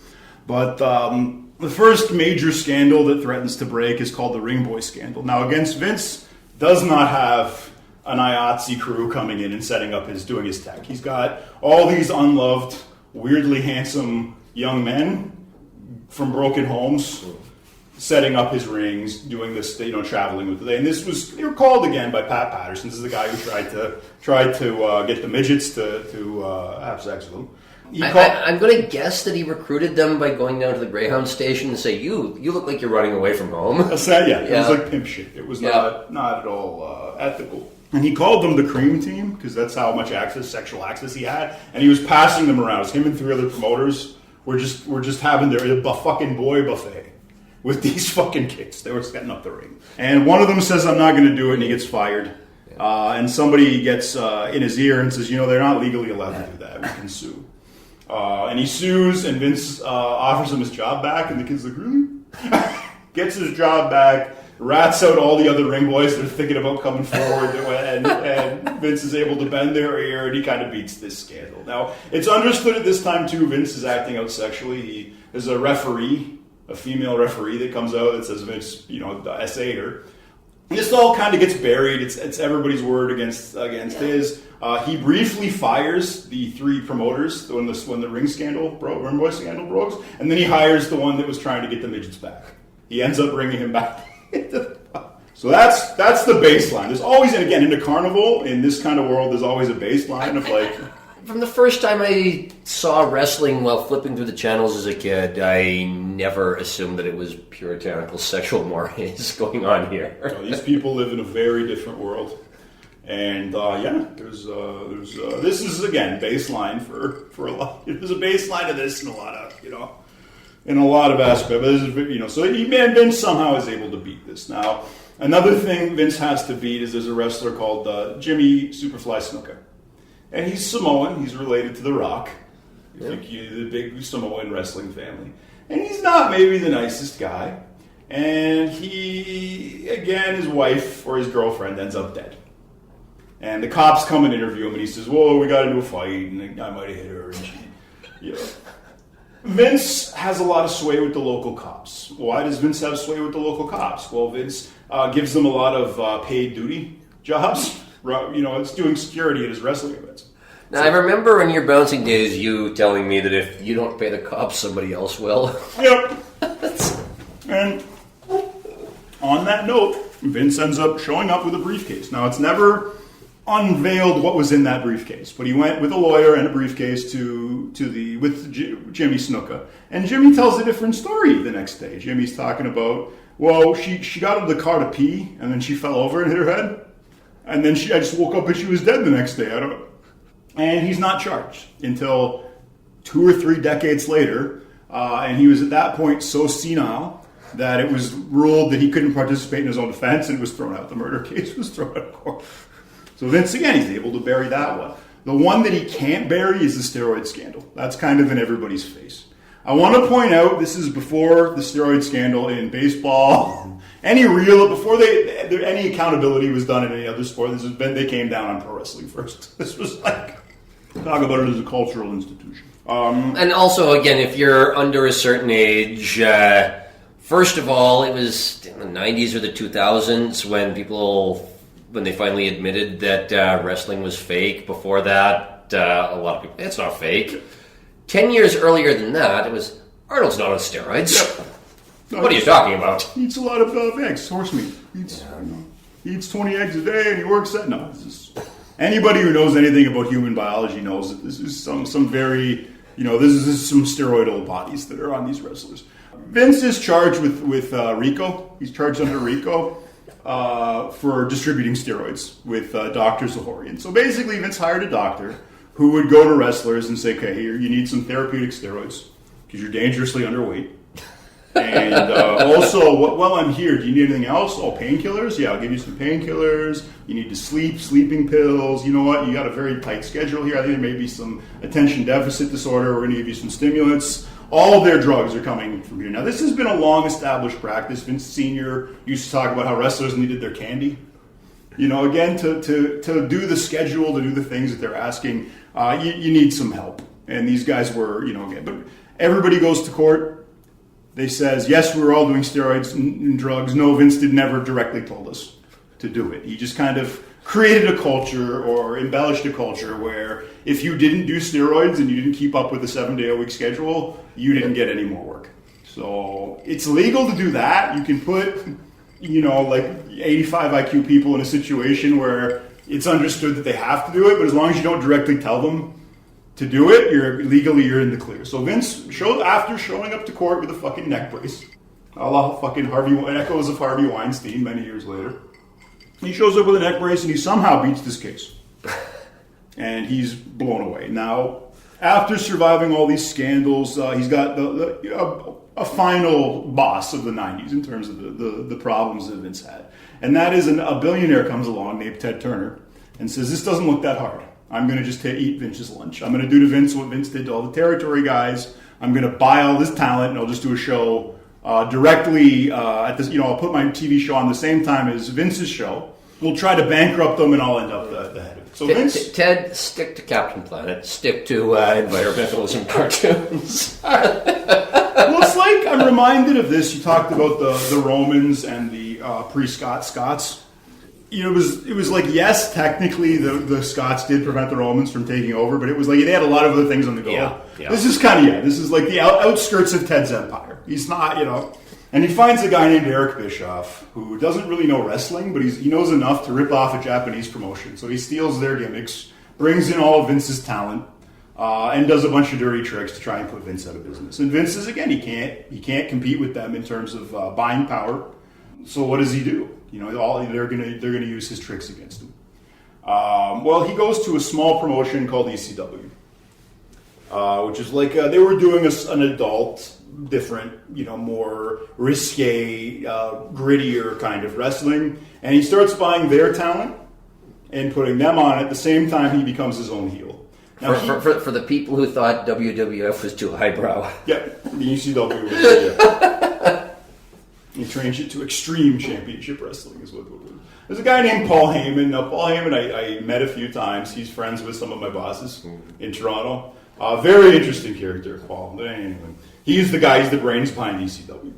But the first major scandal that threatens to break is called the Ring Boy scandal. Now, against Vince, does not have an IATSE crew coming in and setting up doing his tech. He's got all these unloved, weirdly handsome young men from broken homes setting up his rings, doing this, traveling with it. And they were called again by Pat Patterson. This is the guy who tried to get the midgets to have sex with him. I'm going to guess that he recruited them by going down to the Greyhound station and say, "You look like you're running away from home." It was like pimp shit. It was not at all ethical. And he called them the cream team because that's how much sexual access he had. And he was passing them around. It was him and 3 other promoters were just having their fucking boy buffet with these fucking kids. They were setting up the ring. And one of them says, "I'm not going to do it," and he gets fired. And somebody gets in his ear and says, "They're not legally allowed to do that. We can sue." And he sues, and Vince offers him his job back, and the kid's like, "Really?" Gets his job back, rats out all the other ring boys that are thinking about coming forward, and Vince is able to bend their ear, and he kind of beats this scandal. Now, it's understood at this time, too, Vince is acting out sexually. There's a referee, a female referee that comes out that says Vince, essayed her. This all kind of gets buried. It's everybody's word against his. He briefly fires the 3 promoters when the ring boy scandal broke, and then he hires the one that was trying to get the midgets back. He ends up bringing him back. So that's the baseline. There's always, and again, in the carnival, in this kind of world, there's always a baseline of like. From the first time I saw wrestling while flipping through the channels as a kid, I never assumed that it was puritanical sexual mores going on here. These people live in a very different world. And there's this is again baseline for a lot. There's a baseline of this in a lot of aspects. But so Vince somehow is able to beat this. Now, another thing Vince has to beat is there's a wrestler called Jimmy Superfly Snuka, and he's Samoan. He's related to The Rock, the big Samoan wrestling family, and he's not maybe the nicest guy. And his wife or his girlfriend ends up dead. And the cops come and interview him, and he says, "Whoa, we got into a fight, and I might have hit her." And Vince has a lot of sway with the local cops. Why does Vince have sway with the local cops? Well, Vince gives them a lot of paid duty jobs. It's doing security at his wrestling events. Now, I remember in your bouncing days, you telling me that if you don't pay the cops, somebody else will. Yep. And on that note, Vince ends up showing up with a briefcase. Now, it's never unveiled what was in that briefcase, but he went with a lawyer and a briefcase with Jimmy Snuka, and Jimmy tells a different story the next day. Jimmy's talking about, well, she got out of the car to pee, and then she fell over and hit her head, and then I just woke up and she was dead the next day. And he's not charged until 2 or 3 decades later, and he was at that point so senile that it was ruled that he couldn't participate in his own defense, and it was thrown out. The murder case was thrown out of court. So Vince, again, he's able to bury that one. The one that he can't bury is the steroid scandal. That's kind of in everybody's face. I want to point out, this is before the steroid scandal in baseball, before any accountability was done in any other sport. They came down on pro wrestling first. This was like, talk about it as a cultural institution. And also, again, if you're under a certain age, first of all, it was in the 90s or the 2000s when they finally admitted that wrestling was fake. Before that, a lot of people, it's not fake. 10 years earlier than that, it was, Arnold's not on steroids. Yep. No, what are you talking about? He eats a lot of eggs, horse meat. He eats 20 eggs a day and he works at... No, anybody who knows anything about human biology knows that this is some very... this is some steroidal bodies that are on these wrestlers. Vince is charged with RICO. He's charged under RICO. For distributing steroids with Dr. Zahorian. So basically, Vince hired a doctor who would go to wrestlers and say, okay, here, you need some therapeutic steroids. because you're dangerously underweight. And also, while I'm here, do you need anything else? Oh, painkillers? Yeah, I'll give you some painkillers. You need to sleep, sleeping pills. You know what? You got a very tight schedule here. I think there may be some attention deficit disorder. We're going to give you some stimulants. All of their drugs are coming from here. Now, this has been a long-established practice. Vince Sr. used to talk about how wrestlers needed their candy. You know, again, to do the schedule, to do the things that they're asking, you need some help. And these guys were, you know, again, but everybody goes to court. They says, yes, we were all doing steroids and drugs. No, Vince never directly told us to do it. He just kind of created a culture or embellished a culture where if you didn't do steroids and you didn't keep up with the 7-day-a-week schedule, you didn't get any more work. So it's legal to do that. You can put, you know, like 85 IQ people in a situation where it's understood that they have to do it, but as long as you don't directly tell them to do it, you're in the clear. So Vince after showing up to court with a fucking neck brace, a la fucking echoes of Harvey Weinstein many years later. He shows up with a neck brace and he somehow beats this case. And he's blown away. Now, after surviving all these scandals, he's got a final boss of the 90s in terms of the problems that Vince had. And that is a billionaire comes along named Ted Turner and says, this doesn't look that hard. I'm going to just eat Vince's lunch. I'm going to do to Vince what Vince did to all the territory guys. I'm going to buy all this talent, and I'll just do a show directly at this. You know, I'll put my TV show on the same time as Vince's show. We'll try to bankrupt them, and I'll end up the head of it. So Ted, stick to Captain Planet. Stick to environmentalism cartoons. Well, it's like I'm reminded of this. You talked about the Romans and the pre-Scott Scots. You know, it was like, yes, technically the Scots did prevent the Romans from taking over, but it was like they had a lot of other things on the go. Yeah. This is this is like the outskirts of Ted's empire. He's not, you know. And he finds a guy named Eric Bischoff who doesn't really know wrestling, but he knows enough to rip off a Japanese promotion. So he steals their gimmicks, brings in all of Vince's talent, and does a bunch of dirty tricks to try and put Vince out of business. And Vince is, again, he can't compete with them in terms of buying power. So what does he do? You know, they're gonna use his tricks against him. Well, he goes to a small promotion called ECW, which is like they were doing an adult, different, you know, more risque, grittier kind of wrestling, and he starts buying their talent and putting them on at the same time he becomes his own heel. Now, for the people who thought WWF was too highbrow. Yeah, the ECW was. Yeah. He changed it to Extreme Championship Wrestling is what it was. There's a guy named Paul Heyman. Now, Paul Heyman I met a few times. He's friends with some of my bosses in Toronto. Very interesting character, Paul. But anyway, he's the guy, he's the brains behind ECW.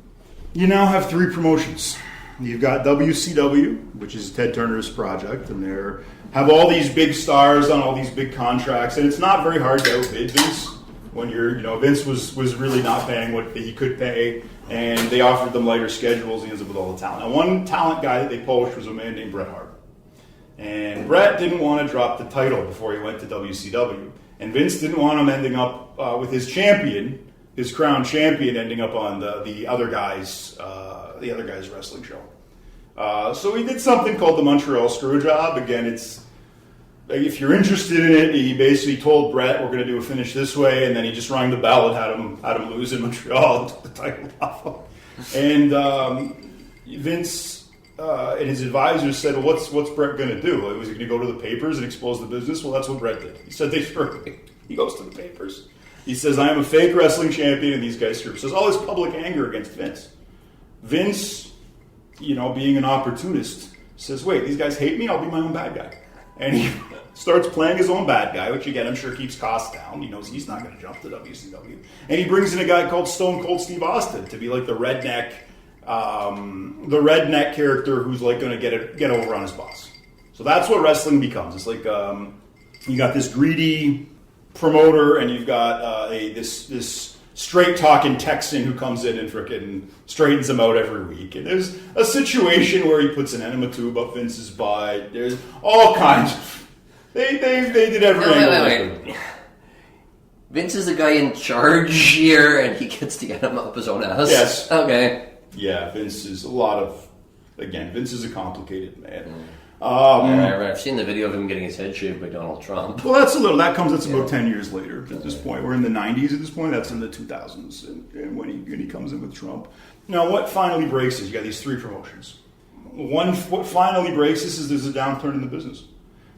You now have 3 promotions. You've got WCW, which is Ted Turner's project, and they have all these big stars on all these big contracts, and it's not very hard to outbid Vince when Vince was really not paying what he could pay, and they offered them lighter schedules, and he ends up with all the talent. Now, one talent guy that they poached was a man named Bret Hart. And Bret didn't want to drop the title before he went to WCW. And Vince didn't want him ending up with his champion, his crown champion, ending up on the other guy's wrestling show. So he did something called the Montreal Screwjob. Again, it's if you're interested in it, he basically told Bret, "We're going to do a finish this way," and then he just rang the bell and had him lose in Montreal and took the title off him. And Vince and his advisors said, "Well, what's Bret going to do? Was he going to go to the papers and expose the business?" Well, that's what Bret did. He said they screwed me. He goes to the papers. He says, "I am a fake wrestling champion," and these guys screw. So there's all this public anger against Vince. Vince, being an opportunist, says, "Wait, these guys hate me? I'll be my own bad guy." And he starts playing his own bad guy, which again, I'm sure keeps costs down. He knows he's not going to jump to WCW. And he brings in a guy called Stone Cold Steve Austin to be like the redneck character who's like going to get over on his boss. So that's what wrestling becomes. It's like you got this greedy promoter, and you've got this straight talking Texan who comes in and frickin' straightens him out every week. And there's a situation where he puts an enema tube up Vince's butt. There's all kinds of. They did everything. Wait. Vince is the guy in charge here, and he gets to get him up his own ass. Yes. Okay. Yeah, Vince is a complicated man. I've seen the video of him getting his head shaved by Donald Trump. Well, that's about 10 years later at this point. We're in the 90s at this point. That's in the 2000s and when he comes in with Trump. Now, what finally breaks is you got these three promotions. What finally breaks this is there's a downturn in the business.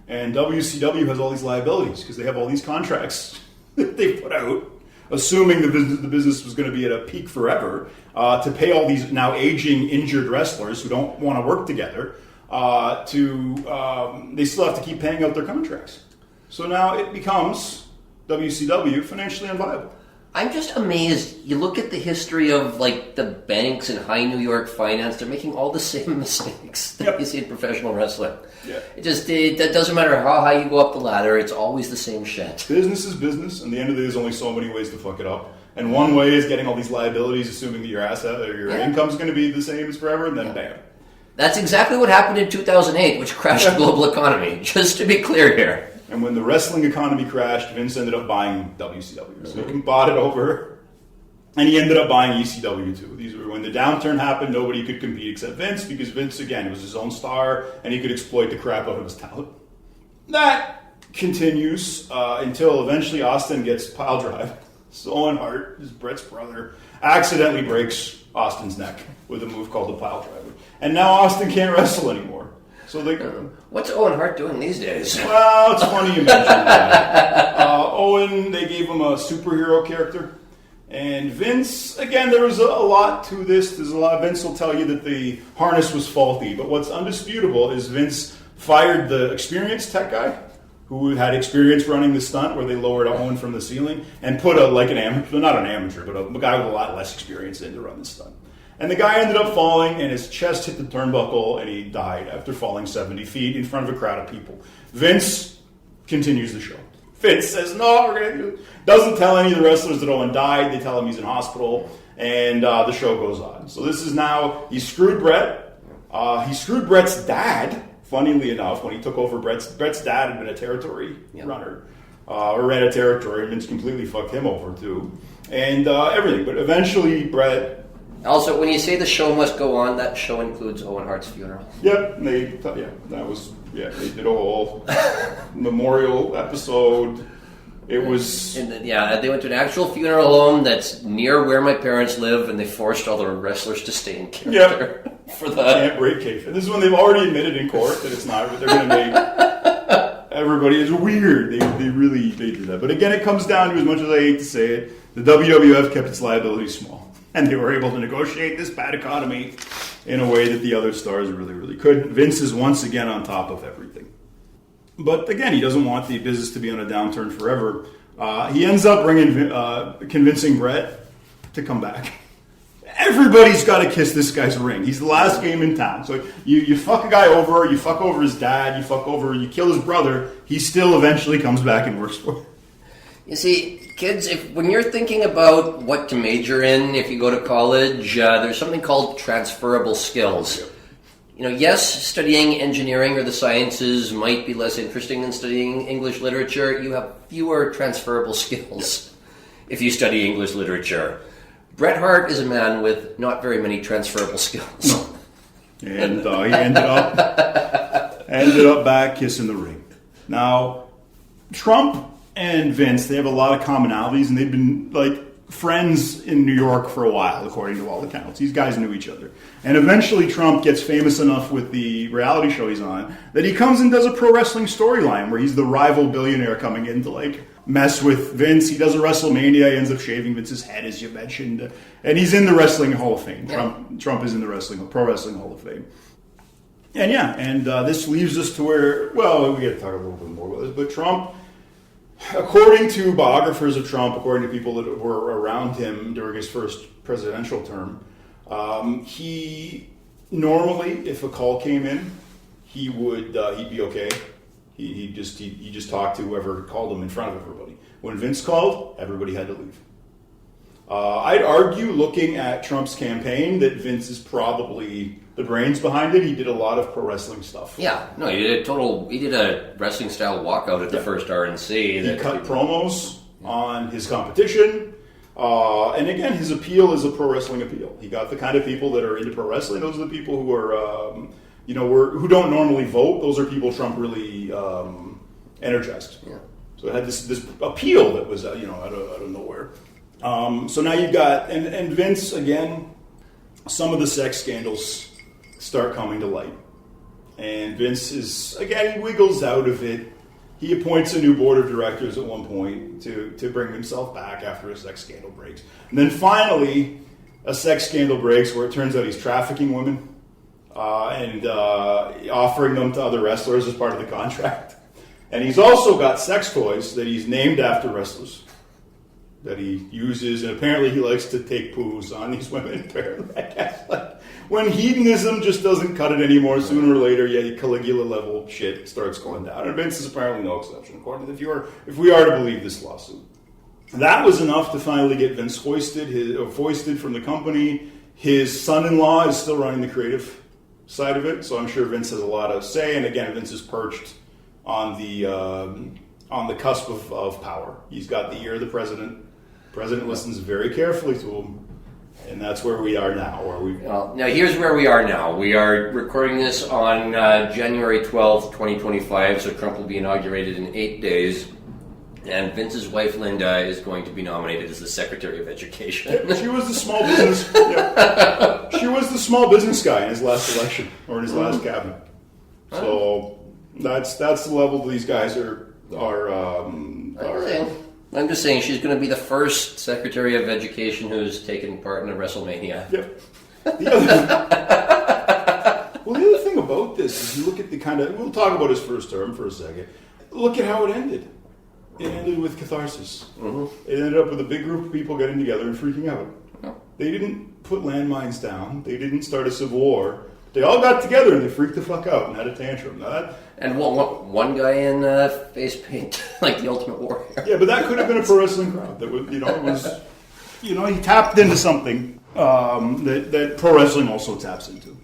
And WCW has all these liabilities because they have all these contracts that they put out, assuming the business was going to be at a peak forever, to pay all these now aging, injured wrestlers who don't want to work together. They still have to keep paying out their contracts. So now it becomes WCW financially unviable. I'm just amazed. You look at the history of like the banks and high New York finance; they're making all the same mistakes that you see in professional wrestling. Yeah. It doesn't matter how high you go up the ladder; it's always the same shit. Business is business, and at the end of the day, there's only so many ways to fuck it up. And one way is getting all these liabilities, assuming that your asset or your income is going to be the same as forever, and then bam. That's exactly what happened in 2008, which crashed the global economy. Just to be clear here. And when the wrestling economy crashed, Vince ended up buying WCW. So he bought it over, and he ended up buying ECW too. These were when the downturn happened. Nobody could compete except Vince because Vince, again, was his own star, and he could exploit the crap out of his talent. That continues until eventually Austin gets pile drive. So Owen Hart, Brett's brother, accidentally breaks Austin's neck with a move called the pile driver. And now Austin can't wrestle anymore. So what's Owen Hart doing these days? Well, it's funny you mentioned that. Owen, they gave him a superhero character. And Vince, again, there was a lot to this. Vince will tell you that the harness was faulty. But what's undisputable is Vince fired the experienced tech guy who had experience running the stunt where they lowered Owen from the ceiling and put not an amateur, but a guy with a lot less experience in to run the stunt. And the guy ended up falling, and his chest hit the turnbuckle, and he died after falling 70 feet in front of a crowd of people. Vince continues the show. Vince says, no, we're going to doesn't tell any of the wrestlers that Owen died. They tell him he's in hospital, and the show goes on. So this is now, he screwed Brett. He screwed Brett's dad, funnily enough, when he took over. Brett's dad had been a territory runner, or ran a territory. Vince completely fucked him over, too. And everything. But eventually, Brett... Also, when you say the show must go on, that show includes Owen Hart's funeral. Yep, they did a whole memorial episode. It was... they went to an actual funeral home that's near where my parents live, and they forced all the wrestlers to stay in character for the... Can't break kayfabe. This is when they've already admitted in court that it's not, but they're going to make everybody... It's weird. They do that. But again, it comes down to, as much as I hate to say it, the WWF kept its liabilities small. And they were able to negotiate this bad economy in a way that the other stars really, really couldn't. Vince is once again on top of everything. But again, he doesn't want the business to be on a downturn forever. He ends up convincing Brett to come back. Everybody's got to kiss this guy's ring. He's the last game in town. So you fuck a guy over, you fuck over his dad, you kill his brother, he still eventually comes back and works for it. You see, kids, when you're thinking about what to major in if you go to college, there's something called transferable skills. Yes, studying engineering or the sciences might be less interesting than studying English literature. You have fewer transferable skills if you study English literature. Bret Hart is a man with not very many transferable skills. No. And he ended up back kissing the ring. Now, Trump and Vince, they have a lot of commonalities, and they've been friends in New York for a while, according to all accounts. These guys knew each other. And eventually Trump gets famous enough with the reality show he's on that he comes and does a pro wrestling storyline where he's the rival billionaire coming in to mess with Vince. He does a WrestleMania, he ends up shaving Vince's head, as you mentioned. And he's in the Wrestling Hall of Fame. Yeah. Trump is in the Pro Wrestling Hall of Fame. And this leaves us to where, we got to talk a little bit more about this, but Trump... According to biographers of Trump, according to people that were around him during his first presidential term, he normally, if a call came in, he'd be okay. He just talked to whoever called him in front of everybody. When Vince called, everybody had to leave. I'd argue, looking at Trump's campaign, that Vince is probably the brains behind it. He did a lot of pro wrestling stuff. Yeah, no, he did a wrestling style walkout at the first RNC. He cut promos on his competition. And again, his appeal is a pro wrestling appeal. He got the kind of people that are into pro wrestling. Those are the people who are who don't normally vote. Those are people Trump really energized. Yeah. So it had this appeal that was out of nowhere. So now you've got and Vince again. Some of the sex scandals start coming to light, and Vince he wiggles out of it. He appoints a new board of directors at one point to bring himself back after a sex scandal breaks. And then finally, a sex scandal breaks where it turns out he's trafficking women and offering them to other wrestlers as part of the contract. And he's also got sex toys that he's named after wrestlers that he uses, and apparently he likes to take poos on these women. Apparently, I guess, when hedonism just doesn't cut it anymore, sooner or later, Caligula level shit starts going down. And Vince is apparently no exception, according to if we are to believe this lawsuit. That was enough to finally get Vince foisted from the company. His son-in-law is still running the creative side of it, so I'm sure Vince has a lot of say. And again, Vince is perched on the cusp of power. He's got the ear of the president. The president listens very carefully to him. And that's where we are now. Now, here's where we are now. We are recording this on January 12th, 2025, so Trump will be inaugurated in 8 days. And Vince's wife, Linda, is going to be nominated as the Secretary of Education. She was the small business. She was the small business guy in his last election, or in his last cabinet. So that's the level these guys are. I'm just saying she's going to be the first Secretary of Education who's taken part in a WrestleMania. Yep. The other thing about this is you look at we'll talk about his first term for a second. Look at how it ended. It ended with catharsis. Mm-hmm. It ended up with a big group of people getting together and freaking out. Oh. They didn't put landmines down. They didn't start a civil war. They all got together and they freaked the fuck out and had a tantrum. And one guy in face paint, like the Ultimate Warrior. Yeah, but that could have been a pro wrestling crowd. That was, he tapped into something that pro wrestling also taps into.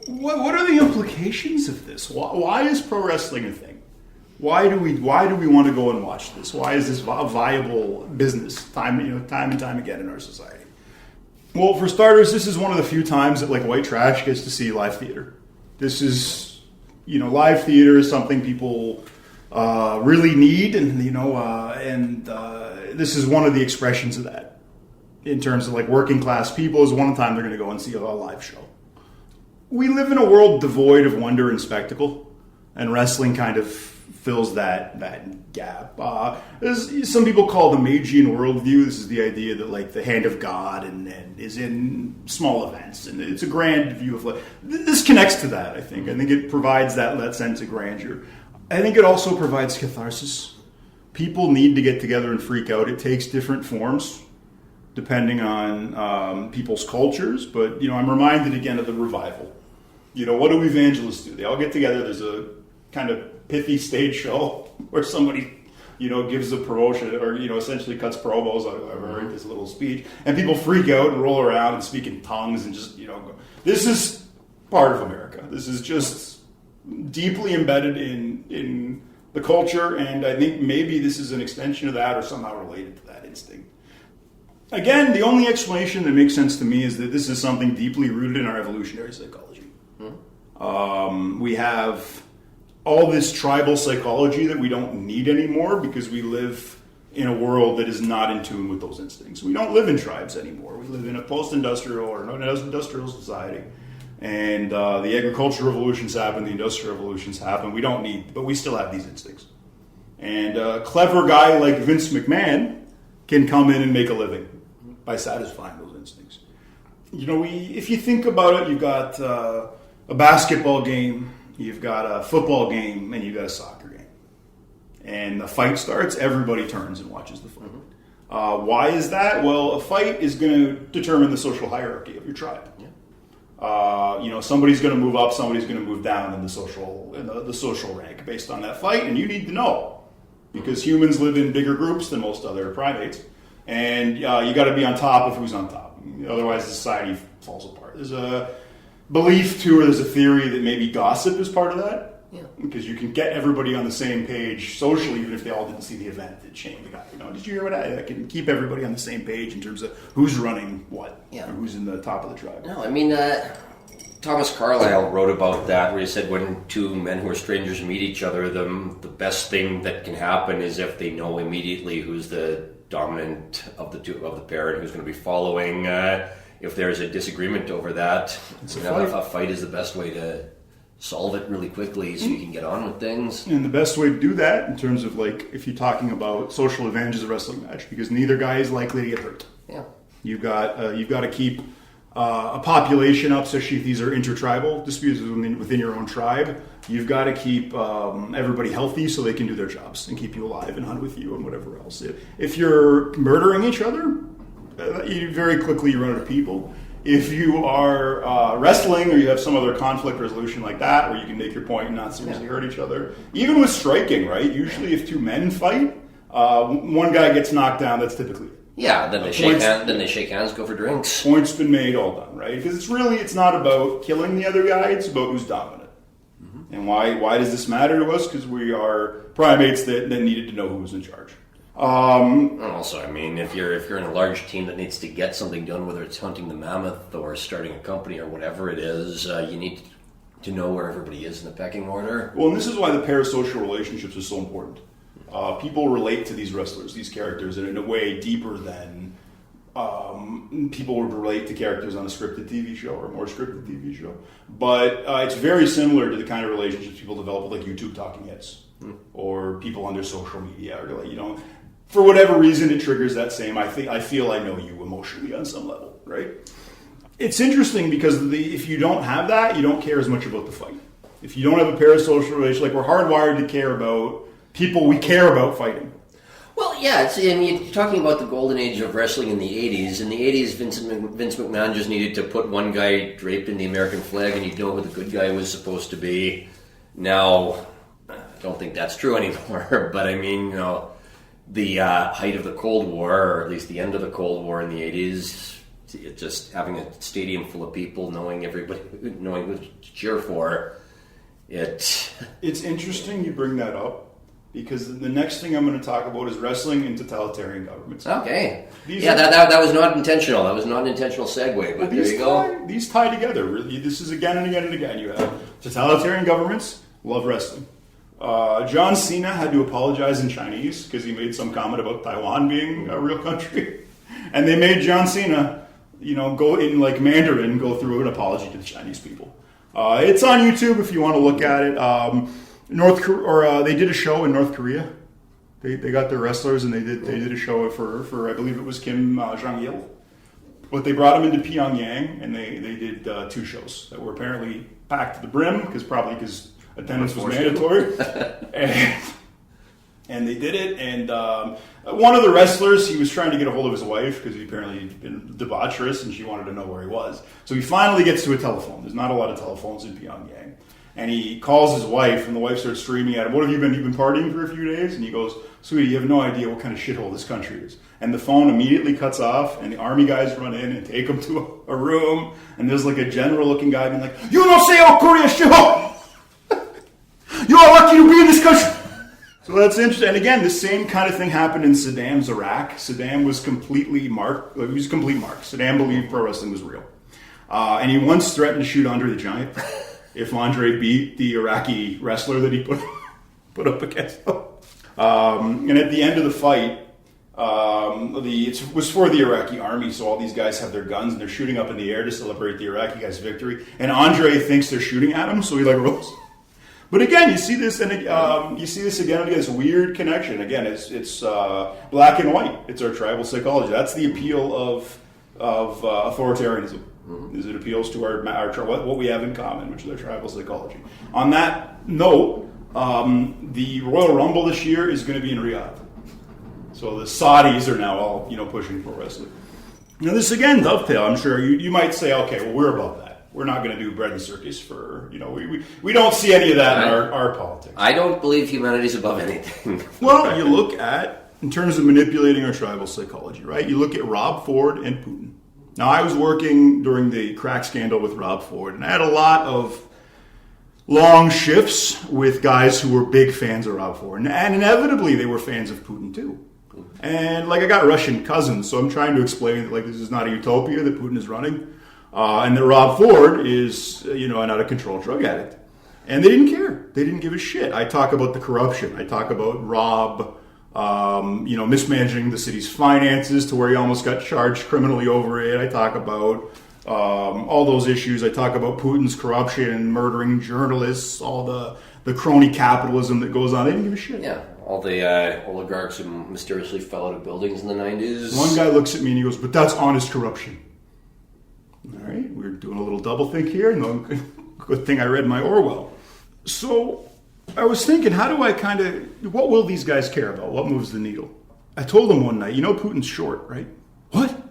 What are the implications of this? Why is pro wrestling a thing? Why do we want to go and watch this? Why is this a viable business time and time again in our society? Well, for starters, this is one of the few times that white trash gets to see live theater. This is, live theater is something people really need, and this is one of the expressions of that. In terms of working class people, is one time they're going to go and see a live show. We live in a world devoid of wonder and spectacle, and wrestling kind of fills that gap. As some people call the Magian worldview. This is the idea that the hand of God and is in small events, and it's a grand view of life. This connects to that. I think it provides that sense of grandeur. I think it also provides catharsis. People need to get together and freak out. It takes different forms depending on people's cultures. But I'm reminded again of the revival. What do evangelists do? They all get together. There's a kind of pithy stage show where somebody, gives a promotion or, essentially cuts promos or whatever, this little speech, and people freak out and roll around and speak in tongues and just, this is part of America. This is just deeply embedded in the culture, and I think maybe this is an extension of that or somehow related to that instinct. Again, the only explanation that makes sense to me is that this is something deeply rooted in our evolutionary psychology. We have all this tribal psychology that we don't need anymore because we live in a world that is not in tune with those instincts. We don't live in tribes anymore. We live in a post-industrial or industrial society. And the agricultural revolutions happen, the industrial revolutions happen. But we still have these instincts. And a clever guy like Vince McMahon can come in and make a living by satisfying those instincts. If you think about it, you've got a basketball game, you've got a football game, and you've got a soccer game. And the fight starts, everybody turns and watches the fight. Mm-hmm. Why is that? Well, a fight is going to determine the social hierarchy of your tribe. Yeah. Somebody's going to move up, somebody's going to move down in the social rank based on that fight, and you need to know. Because humans live in bigger groups than most other primates, and you got to be on top of who's on top. Otherwise, the society falls apart. There's a belief too, or there's a theory that maybe gossip is part of that. Yeah. Because you can get everybody on the same page socially, even if they all didn't see the event. That shame the guy. Did you hear what I can keep everybody on the same page in terms of who's running what, or who's in the top of the tribe. No, I mean, Thomas Carlyle wrote about that, where he said when two men who are strangers meet each other, the best thing that can happen is if they know immediately who's the dominant of the pair and who's going to be following. If there's a disagreement over that, a fight is the best way to solve it really quickly so you can get on with things. And the best way to do that, in terms of like if you're talking about social advantages of a wrestling match, because neither guy is likely to get hurt. Yeah, you've got to keep a population up, especially if these are intertribal disputes within your own tribe. You've got to keep everybody healthy so they can do their jobs and keep you alive and hunt with you and whatever else. If you're murdering each other, you very quickly run out of people. If you are wrestling or you have some other conflict resolution like that, where you can make your point and not seriously hurt each other. Even with striking, right? Usually if two men fight, one guy gets knocked down, that's typically it. Yeah, then they shake hands, go for drinks. Points been made, all done, right? Because it's not about killing the other guy, it's about who's dominant. Mm-hmm. And why does this matter to us? Because we are primates that needed to know who was in charge. Also, I mean, if you're in a large team that needs to get something done, whether it's hunting the mammoth or starting a company or whatever it is, you need to know where everybody is in the pecking order. Well, and this is why the parasocial relationships are so important. People relate to these wrestlers, these characters, in a way deeper than people would relate to characters on a scripted TV show or a more scripted TV show. But it's very similar to the kind of relationships people develop with like YouTube talking heads or people on their social media, or like, for whatever reason it triggers that same. I feel I know you emotionally on some level, right? It's interesting because if you don't have that, you don't care as much about the fight. If you don't have a parasocial relationship, like we're hardwired to care about people we care about fighting. Well, yeah, you're talking about the golden age of wrestling in the 80s. In the 80s, Vince McMahon just needed to put one guy draped in the American flag and you'd know who the good guy was supposed to be. Now, I don't think that's true anymore, but I mean, the height of the Cold War, or at least the end of the Cold War in the 80s, just having a stadium full of people, knowing who to cheer for, It's interesting you bring that up, because the next thing I'm going to talk about is wrestling in totalitarian governments. Okay. That was not intentional. That was not an intentional segue, but there you go. These tie together. Really, this is again and again and again. You have totalitarian governments love wrestling. John Cena had to apologize in Chinese because he made some comment about Taiwan being a real country. And they made John Cena, go in like Mandarin, go through an apology to the Chinese people. It's on YouTube if you want to look at it. They did a show in North Korea. They got their wrestlers and they did a show for I believe it was Kim Jong-il. But they brought him into Pyongyang and they did 2 shows that were apparently packed to the brim because attendance was mandatory. And they did it, and one of the wrestlers, he was trying to get a hold of his wife because he apparently had been debaucherous and she wanted to know where he was. So he finally gets to a telephone. There's not a lot of telephones in Pyongyang. And he calls his wife, and the wife starts screaming at him, "What have you been? You've been partying for a few days?" And he goes, "Sweetie, you have no idea what kind of shithole this country is." And the phone immediately cuts off, and the army guys run in and take him to a room, and there's like a general-looking guy being like, "You don't say oh Korea shithole! You are lucky to be in this country!" So that's interesting. And again, the same kind of thing happened in Saddam's Iraq. Saddam was completely marked. He was a complete mark. Saddam believed pro wrestling was real. And he once threatened to shoot Andre the Giant if Andre beat the Iraqi wrestler that he put up against him. And at the end of the fight, it was for the Iraqi army, so all these guys have their guns and they're shooting up in the air to celebrate the Iraqi guy's victory. And Andre thinks they're shooting at him, so he rolls. But again, you see this, and you see this again and again. This weird connection. Again, it's black and white. It's our tribal psychology. That's the appeal of authoritarianism. Mm-hmm. Is it appeals to our what we have in common, which is our tribal psychology. On that note, the Royal Rumble this year is going to be in Riyadh. So the Saudis are now all pushing pro wrestling. Now this again dovetail. I'm sure you might say, okay, well we're above that. We're not going to do bread and circus for, we don't see any of that in our politics. I don't believe humanity's above anything. Well, you look at, in terms of manipulating our tribal psychology, right? You look at Rob Ford and Putin. Now, I was working during the crack scandal with Rob Ford, and I had a lot of long shifts with guys who were big fans of Rob Ford. And inevitably, they were fans of Putin, too. And, I got Russian cousins, so I'm trying to explain that, this is not a utopia that Putin is running. and that Rob Ford is, an out-of-control drug addict. And they didn't care. They didn't give a shit. I talk about the corruption. I talk about Rob, mismanaging the city's finances to where he almost got charged criminally over it. I talk about all those issues. I talk about Putin's corruption, murdering journalists, all the crony capitalism that goes on. They didn't give a shit. Yeah, all the oligarchs who mysteriously fell out of buildings in the 90s. One guy looks at me and he goes, but that's honest corruption. All right, we're doing a little double think here. No, good thing I read my Orwell. So I was thinking, how do I what will these guys care about? What moves the needle? I told them one night, Putin's short, right? What?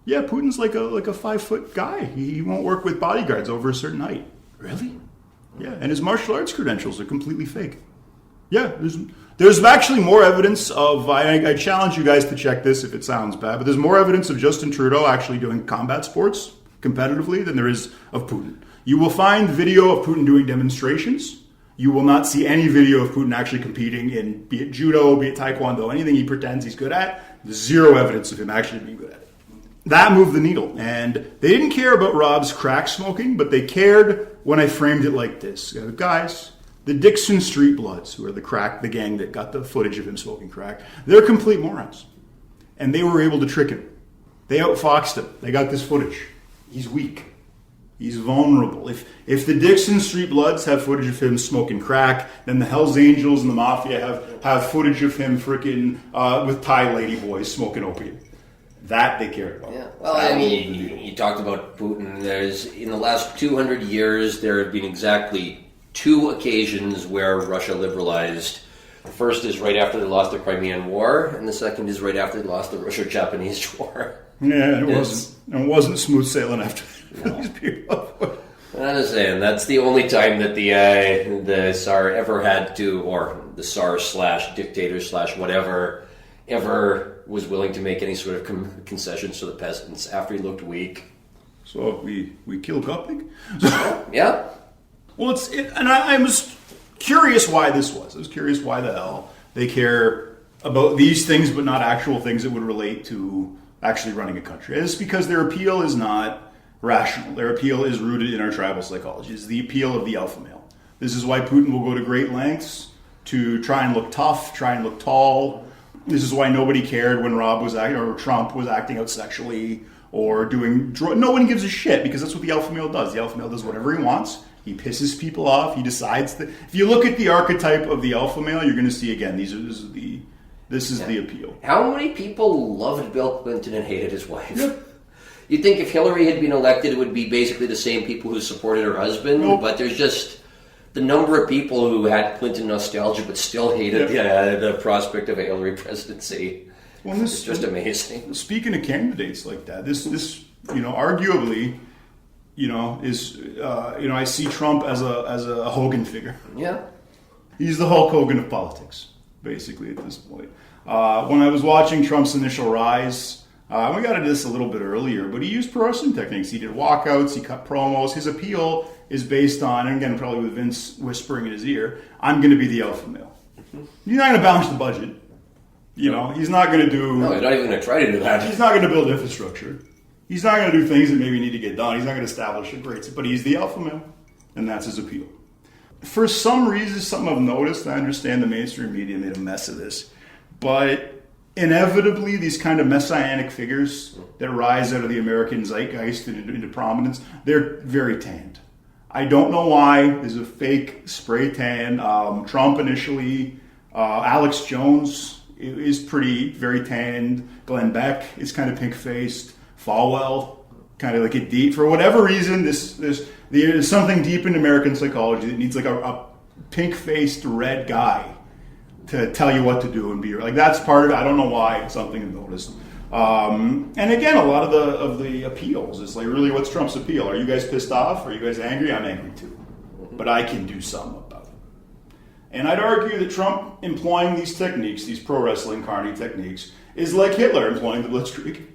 Yeah, Putin's like a 5-foot guy. He won't work with bodyguards over a certain height. Really? Yeah, and his martial arts credentials are completely fake. Yeah, there's actually more evidence of, I challenge you guys to check this if it sounds bad, but there's more evidence of Justin Trudeau actually doing combat sports competitively than there is of Putin. You will find video of Putin doing demonstrations. You will not see any video of Putin actually competing in, be it judo, be it taekwondo, anything he pretends he's good at. There's zero evidence of him actually being good at it. That moved the needle. And they didn't care about Rob's crack smoking, but they cared when I framed it like this. Guys, the Dixon Street Bloods, who are the gang that got the footage of him smoking crack, they're complete morons. And they were able to trick him. They outfoxed him. They got this footage. He's weak. He's vulnerable. If the Dixon Street Bloods have footage of him smoking crack, then the Hells Angels and the Mafia have footage of him freaking with Thai lady boys smoking opium. That they care about. Yeah. Well, I mean, you talked about Putin. In the last 200 years, there have been exactly 2 occasions where Russia liberalized. The first is right after they lost the Crimean War, and the second is right after they lost the Russo-Japanese War. Yeah, it wasn't smooth sailing after these people. I'm just saying, that's the only time that the Tsar ever had to, or the Tsar / dictator / whatever, ever was willing to make any sort of concessions to the peasants after he looked weak. So we killed Gopnik? Yeah. Well, and I was curious why this was. I was curious why the hell they care about these things, but not actual things that would relate to actually running a country. And it's because their appeal is not rational. Their appeal is rooted in our tribal psychology. It's the appeal of the alpha male. This is why Putin will go to great lengths to try and look tough, try and look tall. This is why nobody cared when Trump was acting out sexually or doing no one gives a shit, because that's what the alpha male does. The alpha male does whatever he wants. He pisses people off. He decides that. If you look at the archetype of the alpha male, you're going to see again. This is the appeal. How many people loved Bill Clinton and hated his wife? Yep. You'd think if Hillary had been elected, it would be basically the same people who supported her husband. Nope. But there's just the number of people who had Clinton nostalgia but still hated the prospect of a Hillary presidency. Well, it's just amazing. Speaking of candidates like that, this arguably, is I see Trump as a Hogan figure. Yeah, he's the Hulk Hogan of politics, basically at this point. When I was watching Trump's initial rise, we got into this a little bit earlier, but he used pro wrestling techniques. He did walkouts, he cut promos. His appeal is based on, and again, probably with Vince whispering in his ear, I'm going to be the alpha male. He's not going to balance the budget. He's not going to do... No, he's not even going to try to do that. He's not going to build infrastructure. He's not going to do things that maybe need to get done. He's not going to establish a great... But he's the alpha male, and that's his appeal. For some reason, something I've noticed, I understand the mainstream media made a mess of this, but inevitably, these kind of messianic figures that rise out of the American zeitgeist into prominence, they're very tanned. I don't know why. There's a fake spray tan. Trump initially, Alex Jones is very tanned. Glenn Beck is kind of pink-faced. Falwell, kind of like a deep. For whatever reason, there's something deep in American psychology that needs like a pink-faced red guy to tell you what to do and be like. That's part of it. I don't know why. It's something I've noticed. And again, a lot of the appeals. It's like, really, what's Trump's appeal? Are you guys pissed off? Are you guys angry? I'm angry too. But I can do something about it. And I'd argue that Trump employing these techniques, these pro wrestling carny techniques, is like Hitler employing the Blitzkrieg.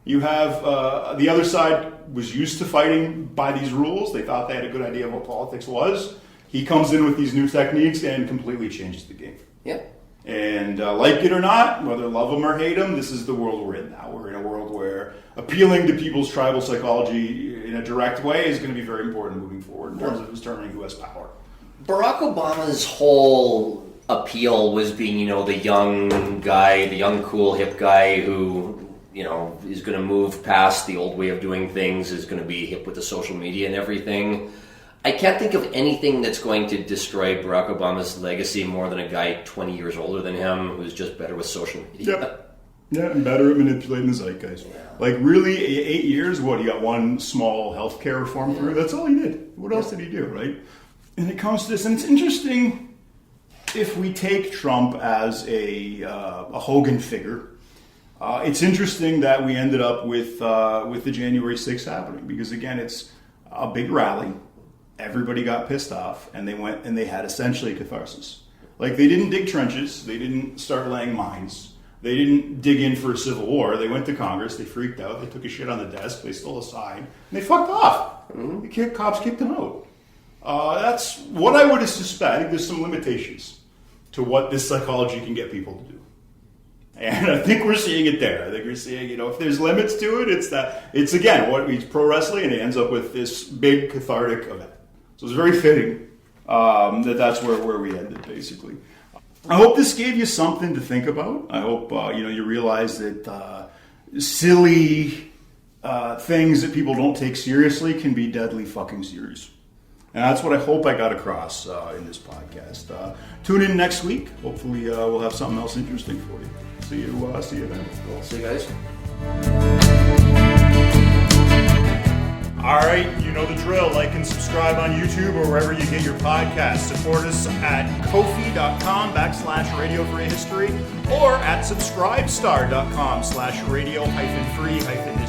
You have the other side was used to fighting by these rules. They thought they had a good idea of what politics was. He comes in with these new techniques and completely changes the game. Yeah. And like it or not, whether love them or hate them, this is the world we're in now. We're in a world where appealing to people's tribal psychology in a direct way is going to be very important moving forward in terms of determining who has power. Barack Obama's whole appeal was being, the young guy, the young, cool, hip guy who, is going to move past the old way of doing things, is going to be hip with the social media and everything. I can't think of anything that's going to destroy Barack Obama's legacy more than a guy 20 years older than him who's just better with social media. Yep. Yeah, and better at manipulating the zeitgeist. Yeah. Like, really, 8 years, he got one small healthcare reform through? That's all he did. What else did he do, right? And it comes to this, and it's interesting if we take Trump as a Hogan figure. It's interesting that we ended up with the January 6th happening, because, again, it's a big rally. Everybody got pissed off, and they went and they had essentially a catharsis. Like, they didn't dig trenches. They didn't start laying mines. They didn't dig in for a civil war. They went to Congress. They freaked out. They took a shit on the desk. They stole a sign. And they fucked off. The cops kicked them out. That's what I would suspect. I think there's some limitations to what this psychology can get people to do. And I think we're seeing it there. I think we're seeing, if there's limits to it, it's again, it's pro wrestling, and it ends up with this big cathartic event. So it's very fitting that's where we ended, basically. I hope this gave you something to think about. I hope you realize that silly things that people don't take seriously can be deadly fucking serious. And that's what I hope I got across in this podcast. Tune in next week. Hopefully we'll have something else interesting for you. See you then. Cool. See you guys. All right, you know the drill. Like and subscribe on YouTube or wherever you get your podcasts. Support us at Ko-fi.com/Radio Free History or at subscribestar.com/radio-free-history.